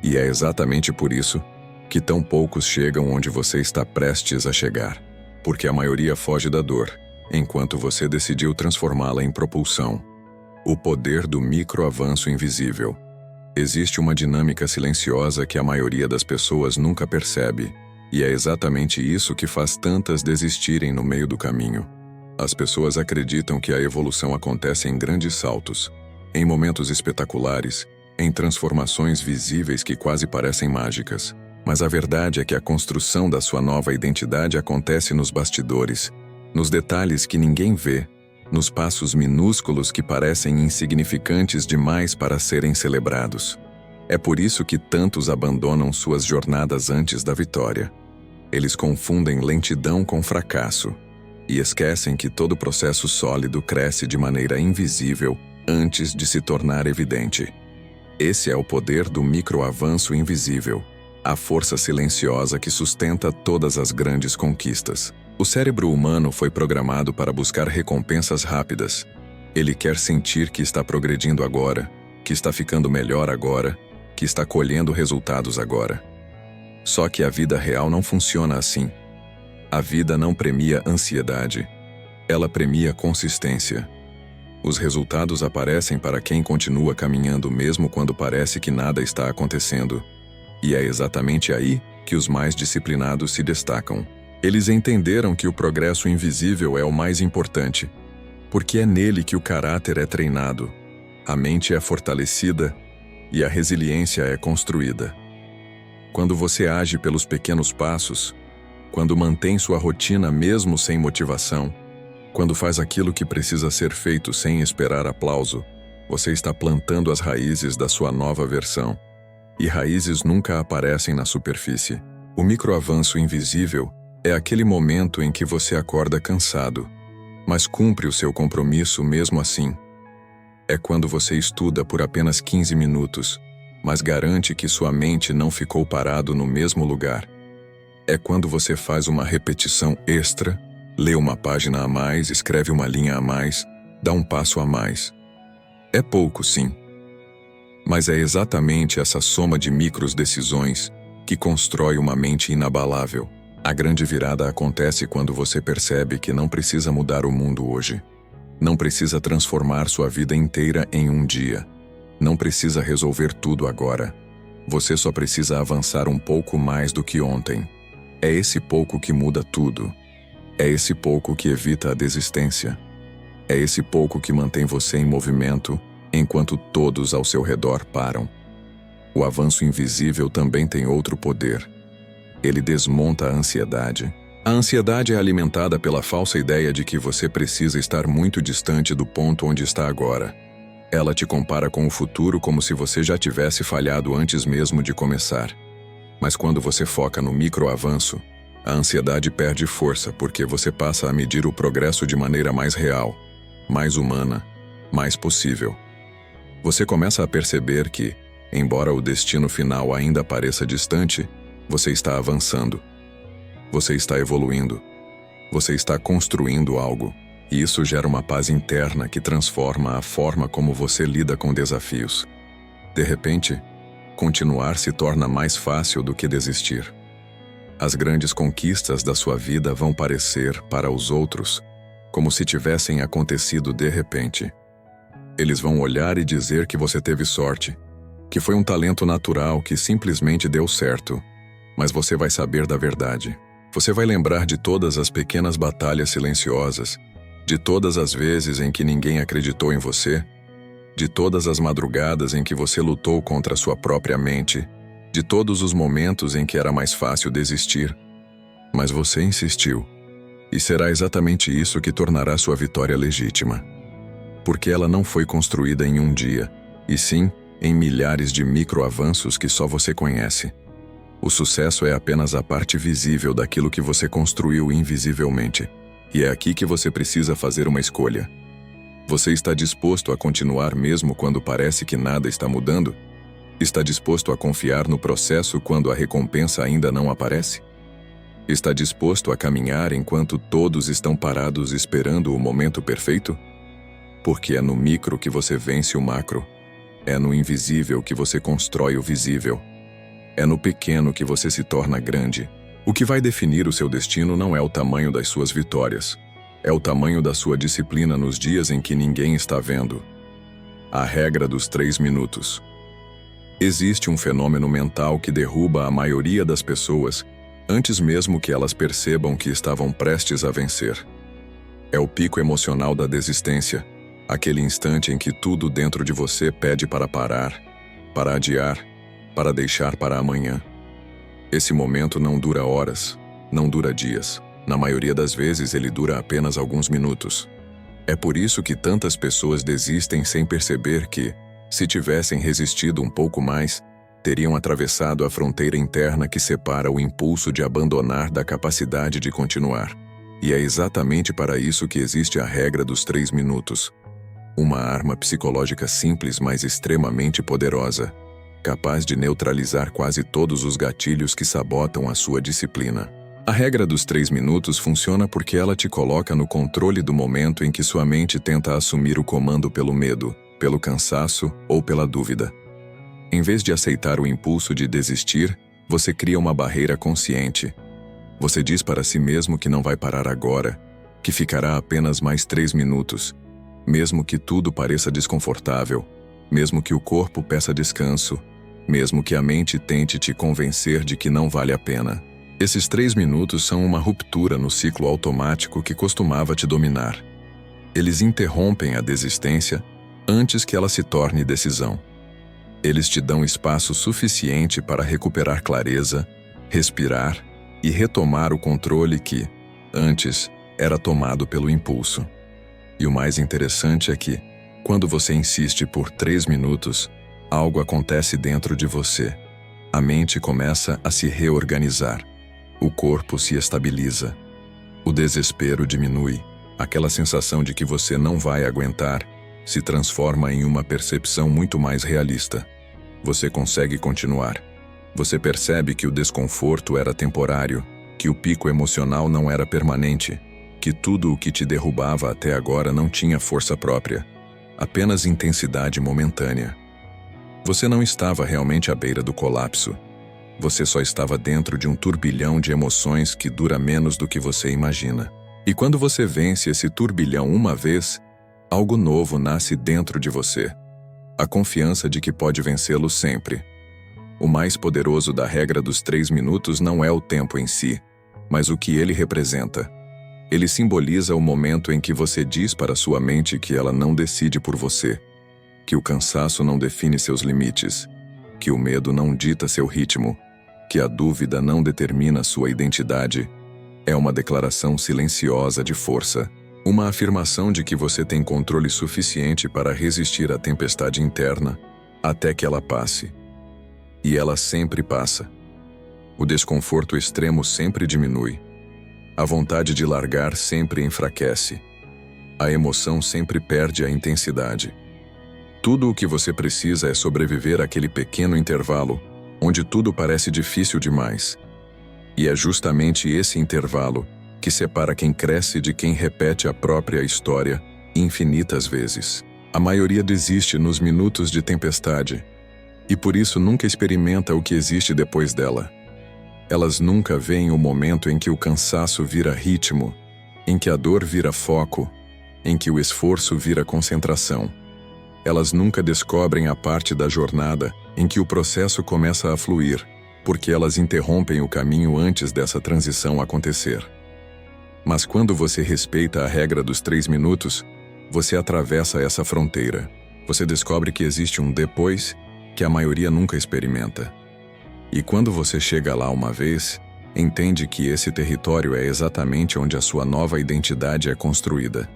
A: E é exatamente por isso que tão poucos chegam onde você está prestes a chegar, porque a maioria foge da dor, enquanto você decidiu transformá-la em propulsão. O poder do microavanço invisível. Existe uma dinâmica silenciosa que a maioria das pessoas nunca percebe, e é exatamente isso que faz tantas desistirem no meio do caminho. As pessoas acreditam que a evolução acontece em grandes saltos, em momentos espetaculares, em transformações visíveis que quase parecem mágicas. Mas a verdade é que a construção da sua nova identidade acontece nos bastidores, nos detalhes que ninguém vê, nos passos minúsculos que parecem insignificantes demais para serem celebrados. É por isso que tantos abandonam suas jornadas antes da vitória. Eles confundem lentidão com fracasso e esquecem que todo processo sólido cresce de maneira invisível antes de se tornar evidente. Esse é o poder do microavanço invisível, a força silenciosa que sustenta todas as grandes conquistas. O cérebro humano foi programado para buscar recompensas rápidas. Ele quer sentir que está progredindo agora, que está ficando melhor agora, que está colhendo resultados agora. Só que a vida real não funciona assim. A vida não premia ansiedade. Ela premia consistência. Os resultados aparecem para quem continua caminhando mesmo quando parece que nada está acontecendo. E é exatamente aí que os mais disciplinados se destacam. Eles entenderam que o progresso invisível é o mais importante, porque é nele que o caráter é treinado, a mente é fortalecida e a resiliência é construída. Quando você age pelos pequenos passos, quando mantém sua rotina mesmo sem motivação, quando faz aquilo que precisa ser feito sem esperar aplauso, você está plantando as raízes da sua nova versão. E raízes nunca aparecem na superfície. O microavanço invisível é aquele momento em que você acorda cansado, mas cumpre o seu compromisso mesmo assim. É quando você estuda por apenas 15 minutos, mas garante que sua mente não ficou parado no mesmo lugar. É quando você faz uma repetição extra, lê uma página a mais, escreve uma linha a mais, dá um passo a mais. É pouco, sim. Mas é exatamente essa soma de micros decisões que constrói uma mente inabalável. A grande virada acontece quando você percebe que não precisa mudar o mundo hoje. Não precisa transformar sua vida inteira em um dia. Não precisa resolver tudo agora. Você só precisa avançar um pouco mais do que ontem. É esse pouco que muda tudo. É esse pouco que evita a desistência. É esse pouco que mantém você em movimento enquanto todos ao seu redor param. O avanço invisível também tem outro poder. Ele desmonta a ansiedade. A ansiedade é alimentada pela falsa ideia de que você precisa estar muito distante do ponto onde está agora. Ela te compara com o futuro como se você já tivesse falhado antes mesmo de começar. Mas quando você foca no microavanço, a ansiedade perde força porque você passa a medir o progresso de maneira mais real, mais humana, mais possível. Você começa a perceber que, embora o destino final ainda pareça distante, você está avançando. Você está evoluindo. Você está construindo algo. E isso gera uma paz interna que transforma a forma como você lida com desafios. De repente, continuar se torna mais fácil do que desistir. As grandes conquistas da sua vida vão parecer, para os outros, como se tivessem acontecido de repente. Eles vão olhar e dizer que você teve sorte, que foi um talento natural que simplesmente deu certo. Mas você vai saber da verdade. Você vai lembrar de todas as pequenas batalhas silenciosas, de todas as vezes em que ninguém acreditou em você, de todas as madrugadas em que você lutou contra sua própria mente, de todos os momentos em que era mais fácil desistir. Mas você insistiu. E será exatamente isso que tornará sua vitória legítima. Porque ela não foi construída em um dia, e sim em milhares de microavanços que só você conhece. O sucesso é apenas a parte visível daquilo que você construiu invisivelmente. E é aqui que você precisa fazer uma escolha. Você está disposto a continuar mesmo quando parece que nada está mudando? Está disposto a confiar no processo quando a recompensa ainda não aparece? Está disposto a caminhar enquanto todos estão parados esperando o momento perfeito? Porque é no micro que você vence o macro. É no invisível que você constrói o visível. É no pequeno que você se torna grande. O que vai definir o seu destino não é o tamanho das suas vitórias. É o tamanho da sua disciplina nos dias em que ninguém está vendo. A regra dos 3 minutos. Existe um fenômeno mental que derruba a maioria das pessoas antes mesmo que elas percebam que estavam prestes a vencer. É o pico emocional da desistência, aquele instante em que tudo dentro de você pede para parar, para adiar, para deixar para amanhã. Esse momento não dura horas, não dura dias. Na maioria das vezes ele dura apenas alguns minutos. É por isso que tantas pessoas desistem sem perceber que, se tivessem resistido um pouco mais, teriam atravessado a fronteira interna que separa o impulso de abandonar da capacidade de continuar. E é exatamente para isso que existe a regra dos 3 minutos. Uma arma psicológica simples, mas extremamente poderosa, capaz de neutralizar quase todos os gatilhos que sabotam a sua disciplina. A regra dos 3 minutos funciona porque ela te coloca no controle do momento em que sua mente tenta assumir o comando pelo medo, pelo cansaço ou pela dúvida. Em vez de aceitar o impulso de desistir, você cria uma barreira consciente. Você diz para si mesmo que não vai parar agora, que ficará apenas mais 3 minutos, mesmo que tudo pareça desconfortável, mesmo que o corpo peça descanso, mesmo que a mente tente te convencer de que não vale a pena. Esses 3 minutos são uma ruptura no ciclo automático que costumava te dominar. Eles interrompem a desistência antes que ela se torne decisão. Eles te dão espaço suficiente para recuperar clareza, respirar e retomar o controle que, antes, era tomado pelo impulso. E o mais interessante é que, quando você insiste por 3 minutos, algo acontece dentro de você. A mente começa a se reorganizar. O corpo se estabiliza. O desespero diminui. Aquela sensação de que você não vai aguentar se transforma em uma percepção muito mais realista. Você consegue continuar. Você percebe que o desconforto era temporário, que o pico emocional não era permanente, que tudo o que te derrubava até agora não tinha força própria, apenas intensidade momentânea. Você não estava realmente à beira do colapso. Você só estava dentro de um turbilhão de emoções que dura menos do que você imagina. E quando você vence esse turbilhão uma vez, algo novo nasce dentro de você. A confiança de que pode vencê-lo sempre. O mais poderoso da regra dos 3 minutos não é o tempo em si, mas o que ele representa. Ele simboliza o momento em que você diz para sua mente que ela não decide por você, que o cansaço não define seus limites, que o medo não dita seu ritmo, que a dúvida não determina sua identidade. É uma declaração silenciosa de força, uma afirmação de que você tem controle suficiente para resistir à tempestade interna até que ela passe. E ela sempre passa. O desconforto extremo sempre diminui. A vontade de largar sempre enfraquece. A emoção sempre perde a intensidade. Tudo o que você precisa é sobreviver àquele pequeno intervalo onde tudo parece difícil demais. E é justamente esse intervalo que separa quem cresce de quem repete a própria história infinitas vezes. A maioria desiste nos minutos de tempestade, e por isso nunca experimenta o que existe depois dela. Elas nunca veem o momento em que o cansaço vira ritmo, em que a dor vira foco, em que o esforço vira concentração. Elas nunca descobrem a parte da jornada em que o processo começa a fluir, porque elas interrompem o caminho antes dessa transição acontecer. Mas quando você respeita a regra dos 3 minutos, você atravessa essa fronteira. Você descobre que existe um depois que a maioria nunca experimenta. E quando você chega lá uma vez, entende que esse território é exatamente onde a sua nova identidade é construída.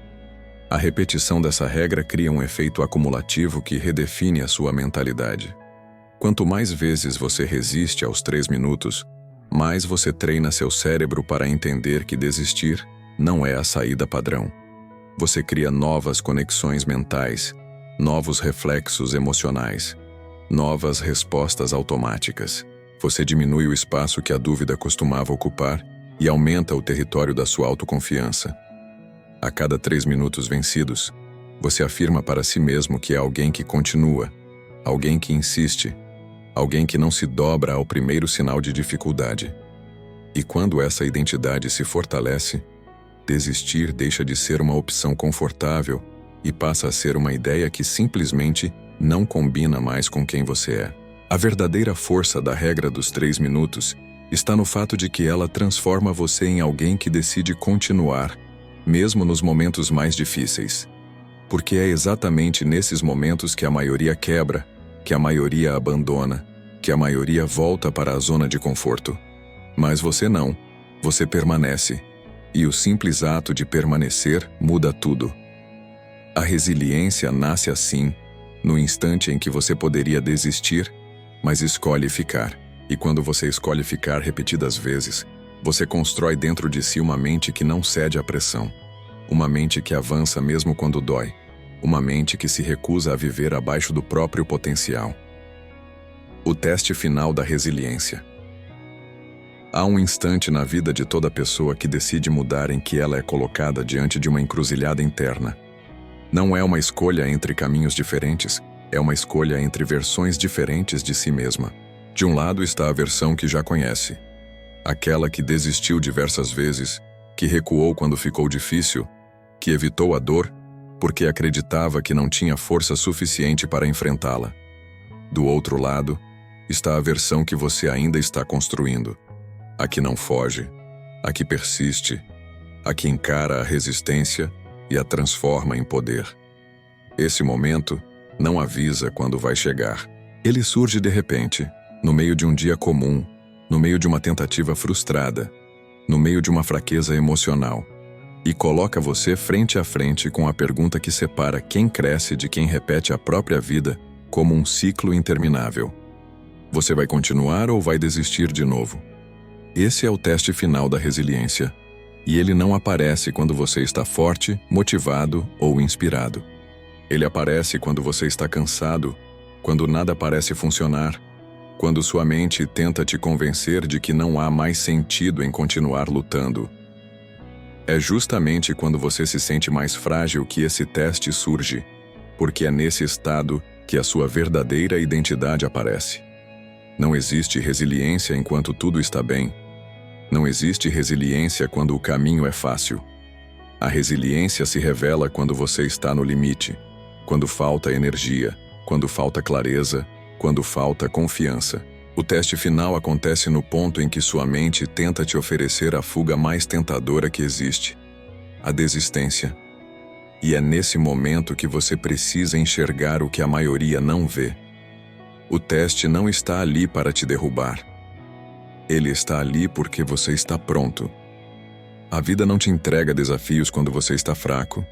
A: A repetição dessa regra cria um efeito acumulativo que redefine a sua mentalidade. Quanto mais vezes você resiste aos 3 minutos, mais você treina seu cérebro para entender que desistir não é a saída padrão. Você cria novas conexões mentais, novos reflexos emocionais, novas respostas automáticas. Você diminui o espaço que a dúvida costumava ocupar e aumenta o território da sua autoconfiança. A cada 3 minutos vencidos, você afirma para si mesmo que é alguém que continua, alguém que insiste, alguém que não se dobra ao primeiro sinal de dificuldade. E quando essa identidade se fortalece, desistir deixa de ser uma opção confortável e passa a ser uma ideia que simplesmente não combina mais com quem você é. A verdadeira força da regra dos 3 minutos está no fato de que ela transforma você em alguém que decide continuar, mesmo nos momentos mais difíceis. Porque é exatamente nesses momentos que a maioria quebra, que a maioria abandona, que a maioria volta para a zona de conforto. Mas você não, você permanece. E o simples ato de permanecer muda tudo. A resiliência nasce assim, no instante em que você poderia desistir, mas escolhe ficar. E quando você escolhe ficar repetidas vezes, você constrói dentro de si uma mente que não cede à pressão. Uma mente que avança mesmo quando dói. Uma mente que se recusa a viver abaixo do próprio potencial. O teste final da resiliência. Há um instante na vida de toda pessoa que decide mudar em que ela é colocada diante de uma encruzilhada interna. Não é uma escolha entre caminhos diferentes, É uma escolha entre versões diferentes de si mesma. De um lado está a versão que já conhece, aquela que desistiu diversas vezes, que recuou quando ficou difícil, que evitou a dor porque acreditava que não tinha força suficiente para enfrentá-la. Do outro lado está a versão que você ainda está construindo, a que não foge, a que persiste, a que encara a resistência e a transforma em poder. Esse momento não avisa quando vai chegar. Ele surge de repente, no meio de um dia comum, no meio de uma tentativa frustrada, no meio de uma fraqueza emocional, e coloca você frente a frente com a pergunta que separa quem cresce de quem repete a própria vida como um ciclo interminável. Você vai continuar ou vai desistir de novo? Esse é o teste final da resiliência, e ele não aparece quando você está forte, motivado ou inspirado. Ele aparece quando você está cansado, quando nada parece funcionar, quando sua mente tenta te convencer de que não há mais sentido em continuar lutando. É justamente quando você se sente mais frágil que esse teste surge, porque é nesse estado que a sua verdadeira identidade aparece. Não existe resiliência enquanto tudo está bem. Não existe resiliência quando o caminho é fácil. A resiliência se revela quando você está no limite, quando falta energia, quando falta clareza, quando falta confiança. O teste final acontece no ponto em que sua mente tenta te oferecer a fuga mais tentadora que existe, a desistência. E é nesse momento que você precisa enxergar o que a maioria não vê. O teste não está ali para te derrubar. Ele está ali porque você está pronto. A vida não te entrega desafios quando você está fraco.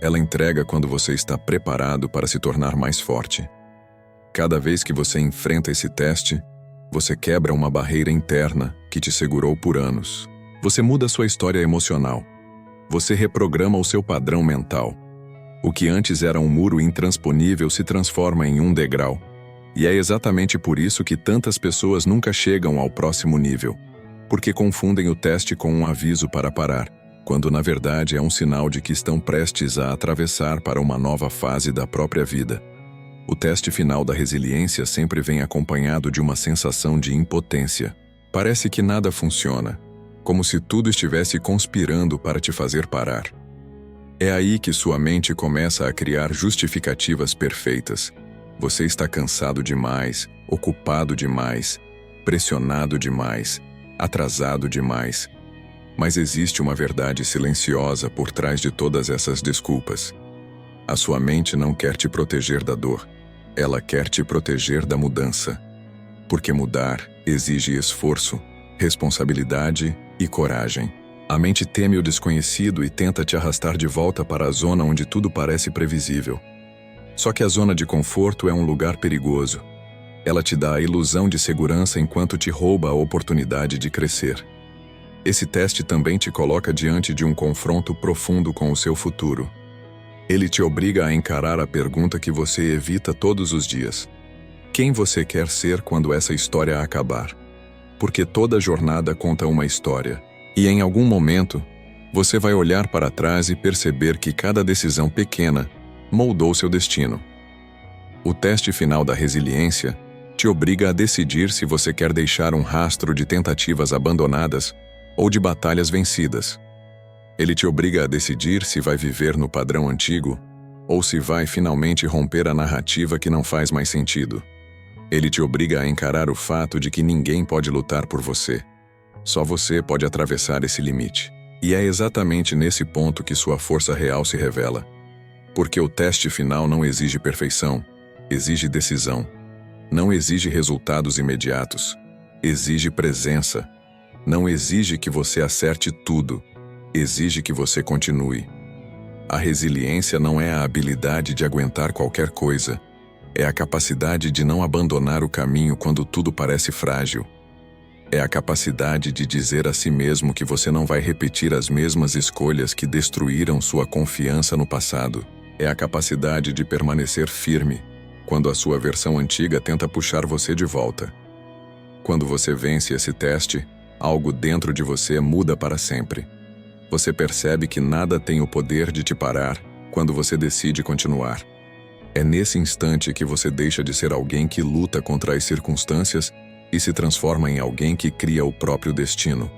A: Ela entrega quando você está preparado para se tornar mais forte. Cada vez que você enfrenta esse teste, você quebra uma barreira interna que te segurou por anos. Você muda sua história emocional. Você reprograma o seu padrão mental. O que antes era um muro intransponível se transforma em um degrau. E é exatamente por isso que tantas pessoas nunca chegam ao próximo nível, porque confundem o teste com um aviso para parar, quando na verdade é um sinal de que estão prestes a atravessar para uma nova fase da própria vida. O teste final da resiliência sempre vem acompanhado de uma sensação de impotência. Parece que nada funciona, como se tudo estivesse conspirando para te fazer parar. É aí que sua mente começa a criar justificativas perfeitas. Você está cansado demais, ocupado demais, pressionado demais, atrasado demais. Mas existe uma verdade silenciosa por trás de todas essas desculpas. A sua mente não quer te proteger da dor. Ela quer te proteger da mudança. Porque mudar exige esforço, responsabilidade e coragem. A mente teme o desconhecido e tenta te arrastar de volta para a zona onde tudo parece previsível. Só que a zona de conforto é um lugar perigoso. Ela te dá a ilusão de segurança enquanto te rouba a oportunidade de crescer. Esse teste também te coloca diante de um confronto profundo com o seu futuro. Ele te obriga a encarar a pergunta que você evita todos os dias. Quem você quer ser quando essa história acabar? Porque toda jornada conta uma história. E em algum momento, você vai olhar para trás e perceber que cada decisão pequena moldou seu destino. O teste final da resiliência te obriga a decidir se você quer deixar um rastro de tentativas abandonadas ou de batalhas vencidas. Ele te obriga a decidir se vai viver no padrão antigo ou se vai finalmente romper a narrativa que não faz mais sentido. Ele te obriga a encarar o fato de que ninguém pode lutar por você. Só você pode atravessar esse limite. E é exatamente nesse ponto que sua força real se revela. Porque o teste final não exige perfeição, exige decisão. Não exige resultados imediatos, exige presença. Não exige que você acerte tudo, exige que você continue. A resiliência não é a habilidade de aguentar qualquer coisa, é a capacidade de não abandonar o caminho quando tudo parece frágil. É a capacidade de dizer a si mesmo que você não vai repetir as mesmas escolhas que destruíram sua confiança no passado. É a capacidade de permanecer firme quando a sua versão antiga tenta puxar você de volta. Quando você vence esse teste, algo dentro de você muda para sempre. Você percebe que nada tem o poder de te parar quando você decide continuar. É nesse instante que você deixa de ser alguém que luta contra as circunstâncias e se transforma em alguém que cria o próprio destino.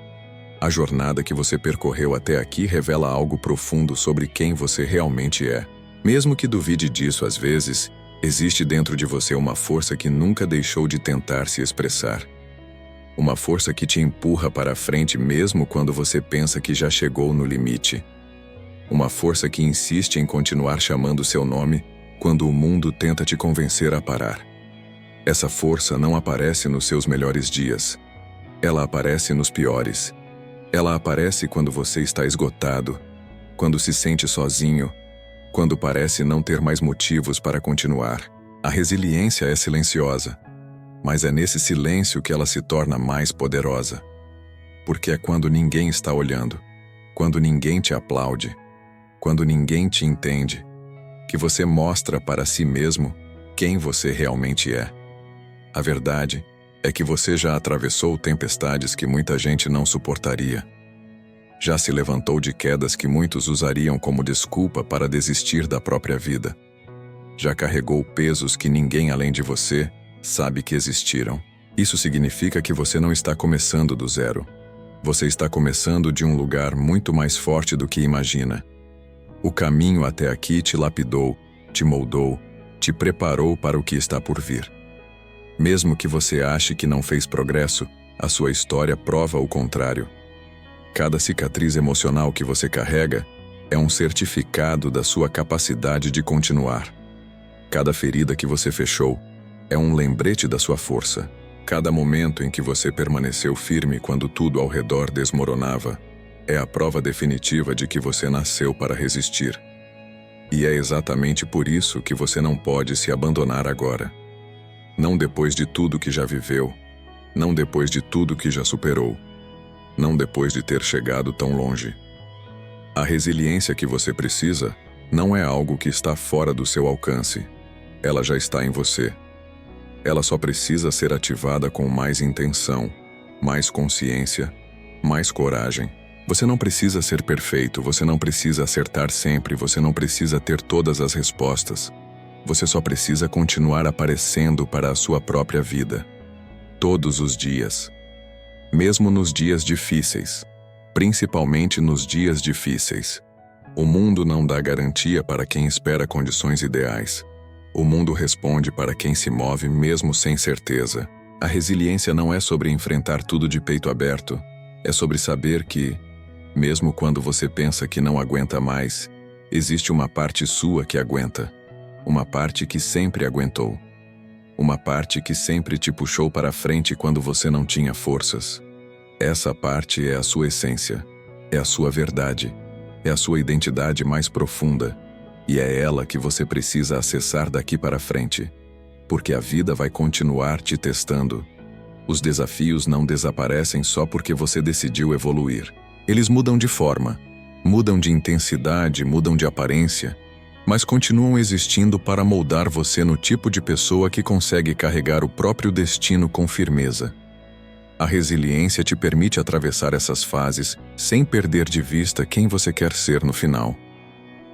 A: A jornada que você percorreu até aqui revela algo profundo sobre quem você realmente é. Mesmo que duvide disso às vezes, existe dentro de você uma força que nunca deixou de tentar se expressar. Uma força que te empurra para a frente mesmo quando você pensa que já chegou no limite. Uma força que insiste em continuar chamando seu nome quando o mundo tenta te convencer a parar. Essa força não aparece nos seus melhores dias. Ela aparece nos piores. Ela aparece quando você está esgotado, quando se sente sozinho, quando parece não ter mais motivos para continuar. A resiliência é silenciosa, mas é nesse silêncio que ela se torna mais poderosa. Porque é quando ninguém está olhando, quando ninguém te aplaude, quando ninguém te entende, que você mostra para si mesmo quem você realmente é. A verdade é que você já atravessou tempestades que muita gente não suportaria. Já se levantou de quedas que muitos usariam como desculpa para desistir da própria vida. Já carregou pesos que ninguém além de você sabe que existiram. Isso significa que você não está começando do zero. Você está começando de um lugar muito mais forte do que imagina. O caminho até aqui te lapidou, te moldou, te preparou para o que está por vir. Mesmo que você ache que não fez progresso, a sua história prova o contrário. Cada cicatriz emocional que você carrega é um certificado da sua capacidade de continuar. Cada ferida que você fechou é um lembrete da sua força. Cada momento em que você permaneceu firme quando tudo ao redor desmoronava é a prova definitiva de que você nasceu para resistir. E é exatamente por isso que você não pode se abandonar agora. Não depois de tudo que já viveu, não depois de tudo que já superou, não depois de ter chegado tão longe. A resiliência que você precisa não é algo que está fora do seu alcance. Ela já está em você. Ela só precisa ser ativada com mais intenção, mais consciência, mais coragem. Você não precisa ser perfeito, você não precisa acertar sempre, você não precisa ter todas as respostas. Você só precisa continuar aparecendo para a sua própria vida. Todos os dias. Mesmo nos dias difíceis. Principalmente nos dias difíceis. O mundo não dá garantia para quem espera condições ideais. O mundo responde para quem se move mesmo sem certeza. A resiliência não é sobre enfrentar tudo de peito aberto. É sobre saber que, mesmo quando você pensa que não aguenta mais, existe uma parte sua que aguenta. Uma parte que sempre aguentou. Uma parte que sempre te puxou para frente quando você não tinha forças. Essa parte é a sua essência. É a sua verdade. É a sua identidade mais profunda. E é ela que você precisa acessar daqui para frente. Porque a vida vai continuar te testando. Os desafios não desaparecem só porque você decidiu evoluir. Eles mudam de forma, mudam de intensidade, mudam de aparência, mas continuam existindo para moldar você no tipo de pessoa que consegue carregar o próprio destino com firmeza. A resiliência te permite atravessar essas fases sem perder de vista quem você quer ser no final.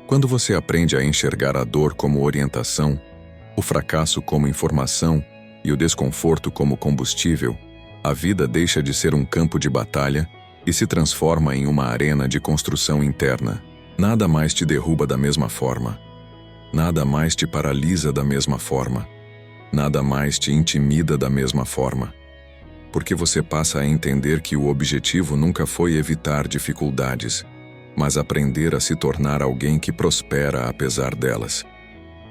A: Quando você aprende a enxergar a dor como orientação, o fracasso como informação e o desconforto como combustível, a vida deixa de ser um campo de batalha e se transforma em uma arena de construção interna. Nada mais te derruba da mesma forma. Nada mais te paralisa da mesma forma. Nada mais te intimida da mesma forma. Porque você passa a entender que o objetivo nunca foi evitar dificuldades, mas aprender a se tornar alguém que prospera apesar delas.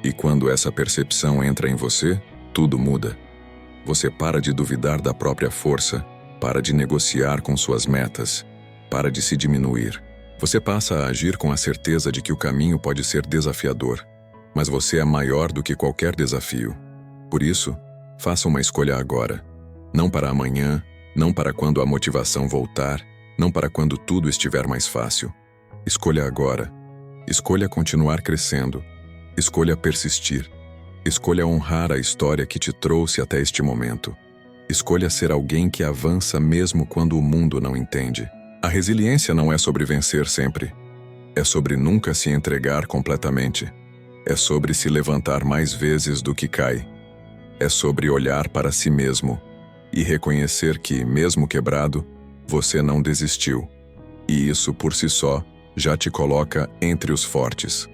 A: E quando essa percepção entra em você, tudo muda. Você para de duvidar da própria força, para de negociar com suas metas, para de se diminuir. Você passa a agir com a certeza de que o caminho pode ser desafiador, mas você é maior do que qualquer desafio. Por isso, faça uma escolha agora. Não para amanhã, não para quando a motivação voltar, não para quando tudo estiver mais fácil. Escolha agora. Escolha continuar crescendo. Escolha persistir. Escolha honrar a história que te trouxe até este momento. Escolha ser alguém que avança mesmo quando o mundo não entende. A resiliência não é sobre vencer sempre. É sobre nunca se entregar completamente. É sobre se levantar mais vezes do que cai. É sobre olhar para si mesmo e reconhecer que, mesmo quebrado, você não desistiu. E isso por si só já te coloca entre os fortes.